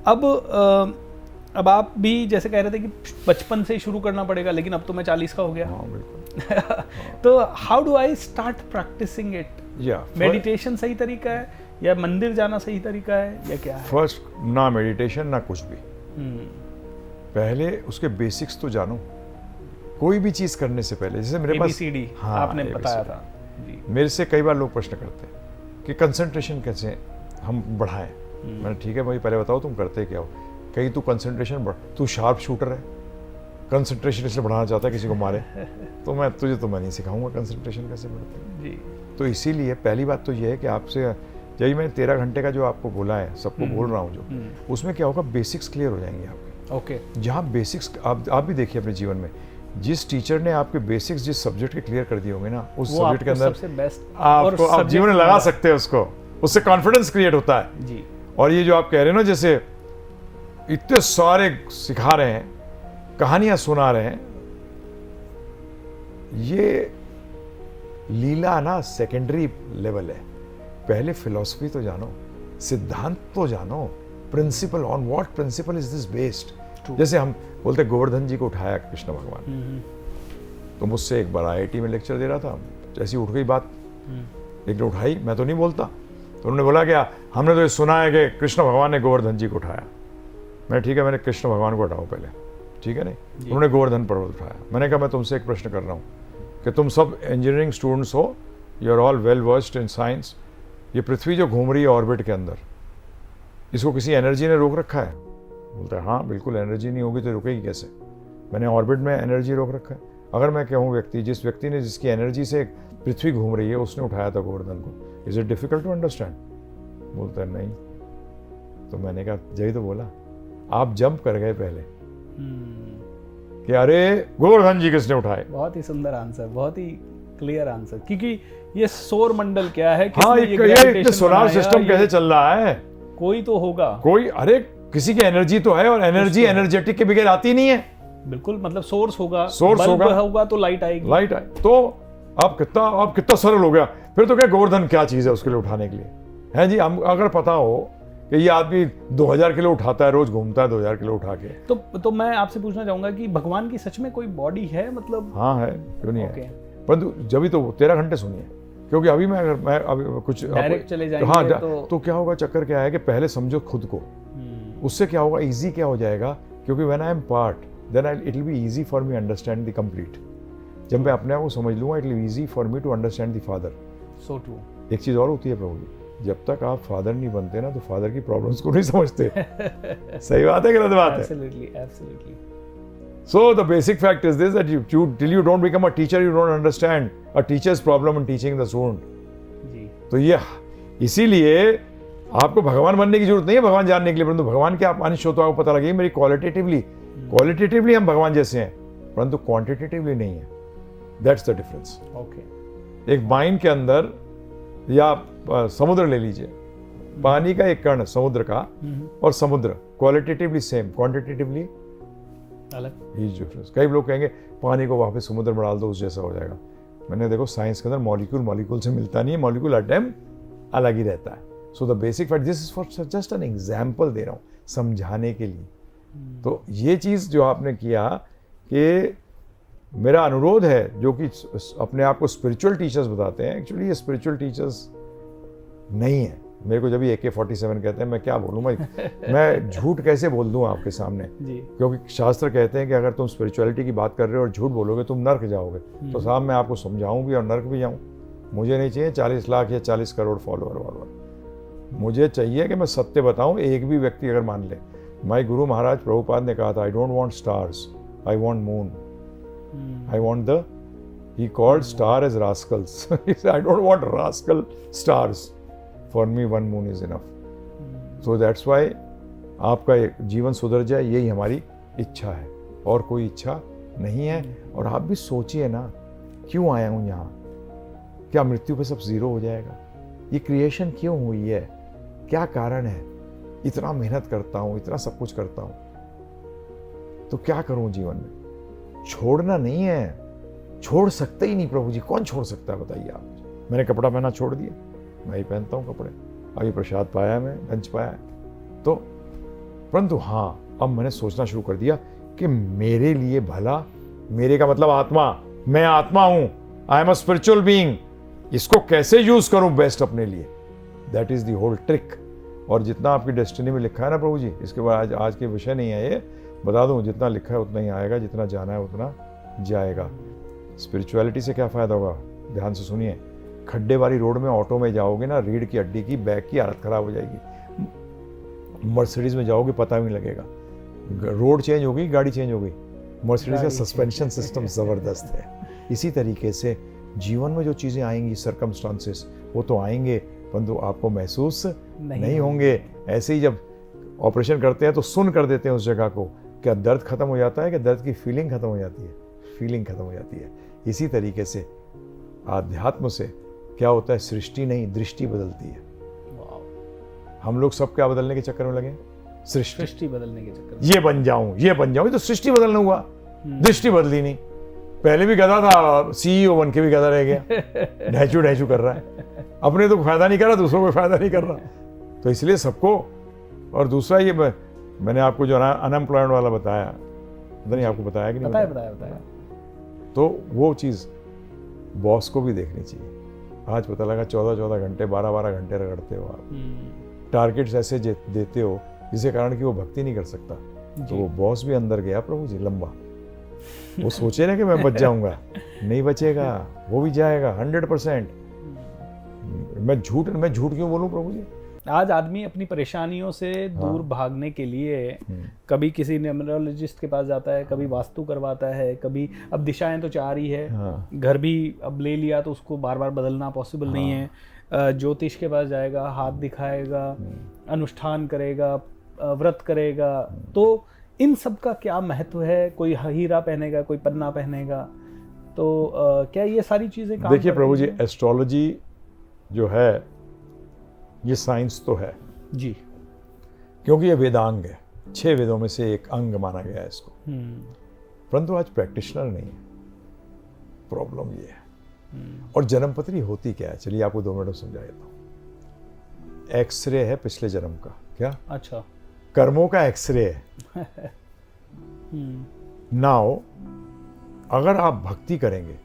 अब आप भी जैसे कह रहे थे कि बचपन से शुरू करना पड़ेगा, लेकिन अब तो मैं 40 का हो गया। हाँ, बिल्कुल। तो how do I start practicing it? Meditation सही तरीका है या मंदिर जाना सही तरीका है या क्या है? फर्स्ट, ना मेडिटेशन ना कुछ भी। पहले उसके बेसिक्स तो जानो। कोई भी चीज करने से पहले, जैसे मेरे पास ABCD आपने बताया था जी। मेरे से कई बार लोग प्रश्न करते हैं कि कंसंट्रेशन कैसे हम बढ़ाएं। मैंने ठीक है भाई पहले बताओ तुम करते क्या हो। कहीं तू कंसंट्रेशन बढ़, तू शार्प शूटर है, कंसंट्रेशन इसलिए बढ़ाना चाहता है किसी को मारे, तो मैं नहीं सिखाऊंगा कंसंट्रेशन कैसे बढ़ते हैं जी। तो इसीलिए पहली बात तो ये है कि आपसे यही मैंने 13 घंटे का जो आपको बोला है, सबको बोल रहा हूँ जो, उसमें क्या होगा, बेसिक्स क्लियर हो जाएंगे आपके। ओके। जहाँ बेसिक्स आप भी देखिए अपने जीवन में, जिस टीचर ने आपके बेसिक्स जिस सब्जेक्ट के क्लियर कर दिए होंगे ना, उस सब्जेक्ट के अंदर सबसे बेस्ट आपको आप जीवन में लगा सकते हैं उसको, उससे कॉन्फिडेंस क्रिएट होता है जी। और ये जो आप कह रहे हो ना, जैसे इतने सारे सिखा रहे हैं, कहानियां सुना रहे हैं, ये लीला ना सेकेंडरी लेवल है। पहले फिलॉसफी तो जानो, सिद्धांत तो जानो, principle, on what principle is this based. जैसे हम बोलते गोवर्धन जी को उठाया कृष्ण भगवान, तो मुझसे एक बार IIT में लेक्चर दे रहा था, जैसी उठ गई बात, एक ने उठाई, मैं तो नहीं बोलता, तो उन्होंने बोला क्या, हमने तो ये सुना है कि कृष्ण भगवान ने गोवर्धन जी को उठाया। मैं ठीक है, मैंने कृष्ण भगवान को उठाओ पहले, ठीक है नहीं, उन्होंने गोवर्धन पर्वत उठाया। मैंने कहा मैं तुमसे एक प्रश्न कर रहा हूँ कि तुम सब इंजीनियरिंग स्टूडेंट्स हो, you are all well versed in science, ये पृथ्वी जो घूम रही है ऑर्बिट के अंदर, इसको किसी एनर्जी ने रोक रखा है? बोलता है हाँ बिल्कुल, एनर्जी नहीं होगी तो रुकेगी कैसे, मैंने ऑर्बिट में एनर्जी रोक रखा है। अगर मैं कहूँ जिस व्यक्ति ने, जिसकी एनर्जी से पृथ्वी घूम रही है, उसने उठाया था गोवर्धन को, is it difficult to understand? बोलता है नहीं। तो मैंने कहा यही तो बोला, आप जंप कर गए पहले कि अरे गोवर्धन जी किसने उठाए। बहुत ही सुंदर आंसर, बहुत ही क्लियर आंसर, क्योंकि ये सौर मंडल क्या है, हाँ ये सोलर सिस्टम कैसे चल रहा है, कोई तो होगा, कोई, अरे किसी की एनर्जी तो है, और एनर्जी एनर्जेटिक के बगैर आती नहीं है। बिल्कुल, मतलब सोर्स होगा, सोर्स होगा तो लाइट आएगी, लाइट आए तो आप कितना सरल हो गया। फिर तो क्या गोवर्धन क्या चीज है उसके लिए उठाने के लिए, है जी। हम अगर पता हो कि ये आदमी 2000 किलो उठाता है, रोज घूमता है 2000 किलो उठा के, तो मैं आपसे पूछना चाहूंगा कि भगवान की सच में कोई बॉडी है, मतलब? हाँ है, क्यों नहीं है, परंतु जब भी तो 13 घंटे सुनिए, क्योंकि अभी मैं अभी कुछ डायरेक्ट चले जाएंगे हाँ तो क्या होगा, चक्कर क्या है कि पहले समझो खुद को, उससे क्या होगा, इजी क्या हो जाएगा, क्योंकि when I am part then it will be easy for me understand the complete. जब मैं अपने आप को समझ लूंगा, it will be easy for me to understand the father. So true. एक चीज और होती है प्रभु जी, जब तक आप फादर नहीं बनते ना, तो फादर की प्रॉब्लम्स को नहीं समझते। सही बात है, गलत बात है? Absolutely, absolutely. So the basic fact is this, that till you don't become a teacher, you don't understand a teacher's problem in teaching the student. जी। तो ये इसीलिए आपको भगवान बनने की जरूरत नहीं है भगवान जानने के लिए, परंतु भगवान के आप अंश हो तो आपको पता लगे मेरी क्वालिटेटिवली हम भगवान जैसे हैं, परंतु क्वांटिटेटिवली नहीं है। That's the difference. ओके। एक माइन के अंदर, या समुद्र ले लीजिए, पानी का एक कण समुद्र का और समुद्र क्वालिटेटिवली सेम, क्वांटिटेटिवली अलग। डिफरेंस। कई लोग कहेंगे पानी को वापस समुद्र में डाल दो, उस जैसा हो जाएगा। मैंने देखो साइंस के अंदर मॉलिक्यूल से मिलता नहीं है, मॉलिक्यूल हर टाइम अलग ही रहता है। So the basic fact, this is for just an example दे रहा हूँ समझाने के लिए। तो ये चीज़ जो आपने किया, कि मेरा अनुरोध है, जो कि अपने आप को स्पिरिचुअल टीचर्स बताते हैं, एक्चुअली ये स्पिरिचुअल टीचर्स नहीं है। मेरे को जब ये AK-47 कहते हैं, मैं क्या बोलूँ, मैं झूठ कैसे बोल दूँ आपके सामने जी। क्योंकि शास्त्र कहते हैं कि अगर तुम स्पिरिचुअलिटी की बात कर रहे हो और झूठ बोलोगे तुम नर्क जाओगे। तो साहब मैं आपको समझाऊं भी और नर्क भी जाऊं? मुझे नहीं चाहिए 40 लाख या 40 करोड़ फॉलोअर। मुझे चाहिए कि मैं सत्य बताऊं, एक भी व्यक्ति अगर मान ले। माय गुरु महाराज प्रभुपाद ने कहा था, I don't want stars, I want moon, I want the, he called star as rascals, I don't want rascal stars, for me one moon is enough. So that's why आपका जीवन सुधर जाए, यही हमारी इच्छा है, और कोई इच्छा नहीं है। और आप भी सोचिए ना, क्यों आया हूं यहाँ? क्या मृत्यु पे सब जीरो हो जाएगा? ये क्रिएशन क्यों हुई है? क्या कारण है? इतना मेहनत करता हूं, इतना सब कुछ करता हूं, तो क्या करूं जीवन में? छोड़ना नहीं है, छोड़ सकते ही नहीं प्रभु जी। कौन छोड़ सकता है बताइए आप? मैंने कपड़ा पहना छोड़ दिया? मैं ही पहनता हूँ कपड़े। अभी प्रसाद पाया, मैं लंच पाया, तो परंतु हाँ, अब मैंने सोचना शुरू कर दिया कि मेरे लिए भला, मेरे का मतलब आत्मा, मैं आत्मा हूं, I am a spiritual being, इसको कैसे यूज करूं बेस्ट अपने लिए। That is the whole trick. और जितना आपकी डेस्टिनी में लिखा है ना प्रभु जी, इसके बाद आज के विषय नहीं है ये, बता दूं, जितना लिखा है उतना ही आएगा, जितना जाना है उतना जाएगा। स्पिरिचुअलिटी से क्या फ़ायदा होगा, ध्यान से सुनिए। खड्डे वाली रोड में ऑटो में जाओगे ना, रीढ़ की हड्डी की बैक की हालत ख़राब हो जाएगी। मर्सिडीज़ में जाओगे पता भी नहीं लगेगा, रोड चेंज होगी, गाड़ी चेंज होगी। मर्सिडीज़ का सस्पेंशन सिस्टम ज़बरदस्त है। इसी तरीके से जीवन में जो चीज़ें आएंगी, सर्कमस्टांसेस, वो तो आएंगे परंतु आपको महसूस नहीं होंगे। ऐसे ही जब ऑपरेशन करते हैं तो सुन कर देते हैं उस जगह को, क्या दर्द खत्म हो जाता है, क्या दर्द की फीलिंग खत्म हो जाती है, फीलिंग खत्म हो जाती है। इसी तरीके से आध्यात्म से क्या होता है, सृष्टि नहीं दृष्टि बदलती है। हम लोग सब क्या बदलने के चक्कर में लगे, सृष्टि बदलने के चक्कर में। ये बन जाऊं, ये बन जाऊं, ये तो सृष्टि बदलना हुआ, दृष्टि बदली नहीं। पहले भी गधा था, सीईओ बन के भी गधा रह गया, ढैचू ढैचू कर रहा है, अपने तो फायदा नहीं कर रहा, दूसरों को फायदा नहीं कर रहा। तो इसलिए सबको, और दूसरा ये मैंने आपको जो अनएम्प्लॉयमेंट वाला बताया, पता नहीं आपको बताया कि नहीं बताया। तो वो चीज़ बॉस को भी देखनी चाहिए। आज पता लगा 14 घंटे 12 घंटे रगड़ते हो आप, टारगेट्स ऐसे देते हो जिसके कारण कि वो भक्ति नहीं कर सकता। तो वो बॉस भी अंदर गया प्रभु जी लंबा, वो सोचे ना कि मैं बच जाऊंगा, नहीं बचेगा, वो भी जाएगा 100%। मैं झूठ क्यों बोलूं प्रभु जी। आज आदमी अपनी परेशानियों से दूर भागने के लिए कभी किसी न्यूमरोलॉजिस्ट के पास जाता है, कभी वास्तु करवाता है, कभी अब दिशाएं तो 4 ही है, घर भी अब ले लिया तो उसको बार बार बदलना पॉसिबल नहीं है। ज्योतिष के पास जाएगा, हाथ दिखाएगा, अनुष्ठान करेगा, व्रत करेगा। तो इन सब का क्या महत्व है? कोई हीरा पहनेगा, कोई पन्ना पहनेगा, तो क्या ये सारी चीजें काम? देखिए प्रभु जी, एस्ट्रोलॉजी जो है ये साइंस तो है जी, क्योंकि ये वेदांग है, 6 वेदों में से एक अंग माना गया है इसको, परंतु आज प्रैक्टिशनर नहीं है। प्रॉब्लम ये है। और जन्मपत्री होती क्या है, चलिए आपको 2 मिनट में समझा देता हूँ। एक्सरे है पिछले जन्म का, क्या? अच्छा, कर्मों का एक्सरे है। नाउ अगर आप भक्ति करेंगे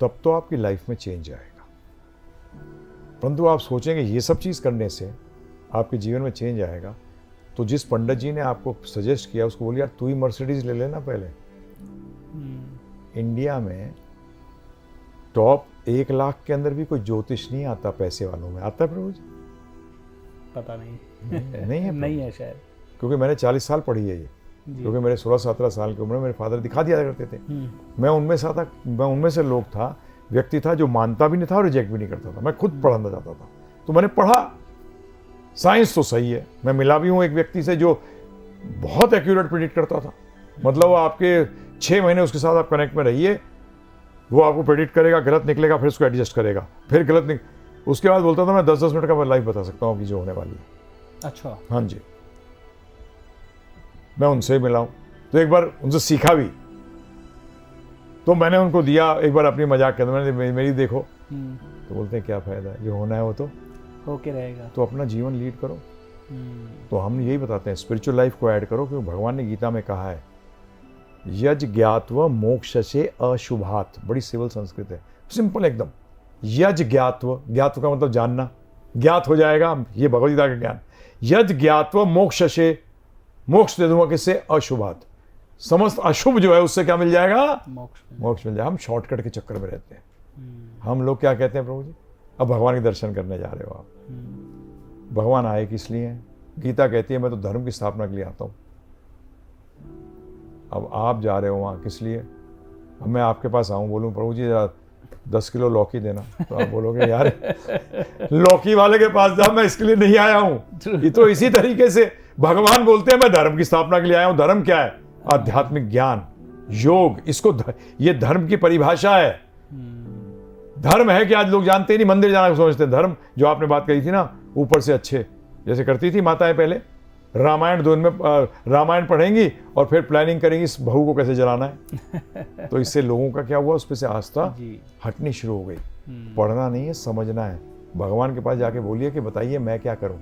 तब तो आपकी लाइफ में चेंज आएगा, परंतु आप सोचेंगे ये सब चीज़ करने से आपके जीवन में चेंज आएगा, तो जिस पंडित जी ने आपको सजेस्ट किया उसको बोलिए यार तू ही मर्सिडीज ले लेना पहले। इंडिया में टॉप 1 लाख के अंदर भी कोई ज्योतिष नहीं आता, पैसे वालों में आता है प्रभु जी? पता नहीं है नहीं है शायद, क्योंकि मैंने 40 साल पढ़ी है ये, क्योंकि मेरे 16-17 साल की उम्र में मेरे फादर दिखा दिया करते थे। मैं उनमें से लोग था, व्यक्ति था जो मानता भी नहीं था और रिजेक्ट भी नहीं करता था। मैं खुद पढ़ना चाहता था, तो मैंने पढ़ा। साइंस तो सही है, मैं मिला भी हूँ एक व्यक्ति से जो बहुत एक्यूरेट प्रेडिक्ट करता था। मतलब वो आपके 6 महीने उसके साथ आप कनेक्ट में रहिए, वो आपको प्रेडिक्ट करेगा, गलत निकलेगा फिर उसको एडजस्ट करेगा, फिर गलत उसके बाद बोलता था मैं 10-10 मिनट का लाइफ बता सकता हूँ कि जो होने वाली है। अच्छा, हाँ जी, मैं उनसे मिला हूँ, तो एक बार उनसे सीखा भी, तो मैंने उनको दिया एक बार अपनी मजाक के अंदर, मैंने मेरी देखो, तो बोलते हैं क्या फायदा है, जो होना है वो तो होके रहेगा, तो अपना जीवन लीड करो। तो हम यही बताते हैं स्पिरिचुअल लाइफ को ऐड करो, क्योंकि भगवान ने गीता में कहा है यज ज्ञात्व मोक्ष से अशुभात, बड़ी सिविल संस्कृत है, सिंपल एकदम। यज ज्ञात्व, ज्ञात्व का मतलब जानना, ज्ञात हो जाएगा, ये भगवद गीता का ज्ञान। यज ज्ञात्व मोक्ष से, मोक्ष दे दूंगा किससे? अशुभात, समस्त अशुभ जो है उससे क्या मिल जाएगा? मोक्ष मिल जाएगा। हम शॉर्टकट के चक्कर में रहते हैं। हम लोग क्या कहते हैं प्रभु जी, अब भगवान के दर्शन करने जा रहे हो आप, भगवान आए किस लिए हैं? गीता कहती है मैं तो धर्म की स्थापना के लिए आता हूँ। अब आप जा रहे हो वहाँ किस लिए? अब मैं आपके पास आऊँ, बोलूँ प्रभु जी 10 किलो लौकी देना, तो आप बोलोगे यार लौकी वाले के पास जा, मैं इसके लिए नहीं आया हूँ। ये तो इसी तरीके से भगवान बोलते हैं मैं धर्म की स्थापना के लिए आया हूँ। धर्म क्या है? आध्यात्मिक ज्ञान, योग, इसको ये धर्म की परिभाषा है। धर्म है कि आज लोग जानते ही नहीं, मंदिर जाना समझते हैं धर्म। जो आपने बात कही थी ना, ऊपर से अच्छे जैसे करती थी माताएं पहले, रामायण 2 में रामायण पढ़ेंगी और फिर प्लानिंग करेंगी इस बहू को कैसे जलाना है। तो इससे लोगों का क्या हुआ, उस पर से आस्था हटनी शुरू हो गई। पढ़ना नहीं है, समझना है। भगवान के पास जाके बोलिए कि बताइए मैं क्या करूं।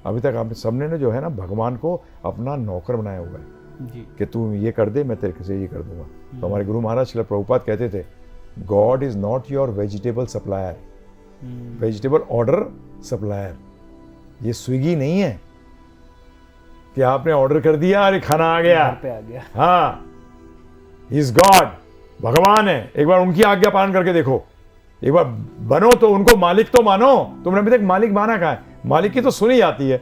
अभी तक आप सबने ने जो है ना भगवान को अपना नौकर बनाया हुआ है कि तू ये कर दे, मैं तेरे से ये कर दूंगा। तो हमारे गुरु महाराज श्रील प्रभुपाद कहते थे God is not your vegetable supplier, vegetable order supplier. ये स्विगी नहीं है कि आपने ऑर्डर कर दिया अरे खाना आ गया, पे आ गया। हाँ, ही इज गॉड। भगवान है, एक बार उनकी आज्ञा पालन करके देखो, एक बार बनो तो उनको मालिक तो मानो। तुमने अभी तक मालिक माना कहाँ है? मालिक की तो सुनी जाती है।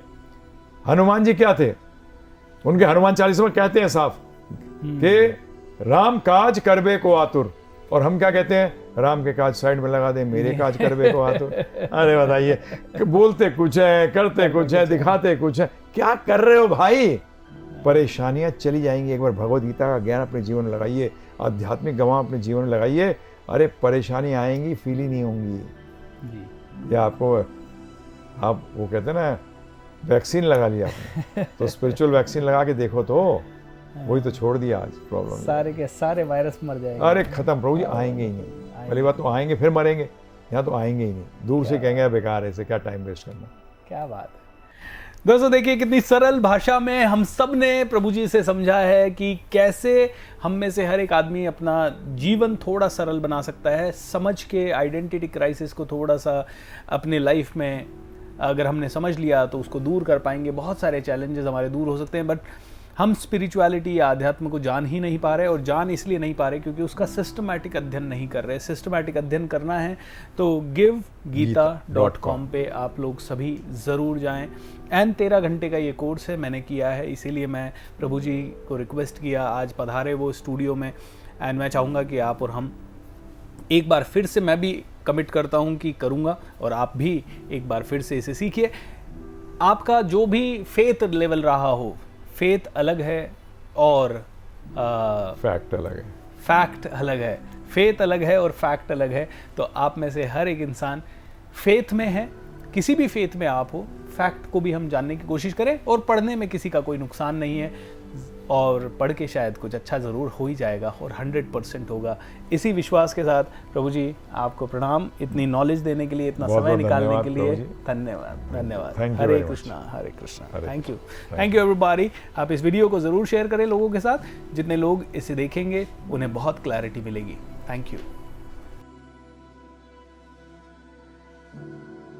हनुमान जी क्या थे? उनके हनुमान चालीसा में कहते हैं साफ कि राम काज करबे को आतुर, और हम क्या कहते हैं? राम के काज साइड में लगा दे, मेरे काज करबे को आतुर। अरे बताइए, बोलते कुछ है, करते कुछ है, दिखाते कुछ है, क्या कर रहे हो भाई? परेशानियां चली जाएंगी। एक बार भगवद गीता का ज्ञान अपने जीवन में लगाइए, आध्यात्मिक गवाह अपने जीवन में लगाइए, अरे परेशानी आएंगी, फील ही नहीं होंगी जी। या आपको, आप वो कहते हैं ना, वैक्सीन लगा लिया आपने, तो स्पिरिचुअल वैक्सीन लगा के देखो तो वही तो छोड़ दिया आज प्रॉब्लम। सारे के सारे वायरस मर जाएंगे। अरे खत्म प्रभु जी, आएंगे ही नहीं। पहली बात तो आएंगे फिर मरेंगे, यहाँ तो आएंगे ही नहीं। दूर से कहेंगे बेकार है, इसे क्या टाइम वेस्ट करना। क्या बात है दोस्तों, देखिए कितनी सरल भाषा में हम सब ने प्रभु जी से समझा है कि कैसे हम में से हर एक आदमी अपना जीवन थोड़ा सरल बना सकता है, समझ के आइडेंटिटी क्राइसिस को थोड़ा सा अपने लाइफ में अगर हमने समझ लिया तो उसको दूर कर पाएंगे। बहुत सारे चैलेंजेस हमारे दूर हो सकते हैं, बट हम स्पिरिचुअलिटी या अध्यात्म को जान ही नहीं पा रहे, और जान इसलिए नहीं पा रहे क्योंकि उसका सिस्टमैटिक अध्ययन नहीं कर रहे। सिस्टमैटिक अध्ययन करना है तो givgita.com पे आप लोग सभी ज़रूर जाएं। एंड 13 घंटे का ये कोर्स है, मैंने किया है, इसीलिए मैं प्रभु जी को रिक्वेस्ट किया, आज पधारे वो स्टूडियो में। एंड मैं चाहूँगा कि आप और हम एक बार फिर से, मैं भी कमिट करता हूँ कि करूँगा, और आप भी एक बार फिर से इसे सीखिए। आपका जो भी फेथ लेवल रहा हो, फेथ अलग है और फैक्ट अलग है, फैक्ट अलग है, फेथ अलग है और फैक्ट अलग है। तो आप में से हर एक इंसान फेथ में है, किसी भी फेथ में आप हो, फैक्ट को भी हम जानने की कोशिश करें, और पढ़ने में किसी का कोई नुकसान नहीं है, और पढ़ के शायद कुछ अच्छा ज़रूर हो ही जाएगा, और 100% होगा। इसी विश्वास के साथ प्रभु जी आपको प्रणाम, इतनी नॉलेज देने के लिए, इतना समय निकालने के लिए धन्यवाद। धन्यवाद। Hare Krishna, Hare Krishna. Thank you everybody. आप इस वीडियो को ज़रूर शेयर करें लोगों के साथ, जितने लोग इसे देखेंगे उन्हें बहुत क्लैरिटी मिलेगी। Thank you.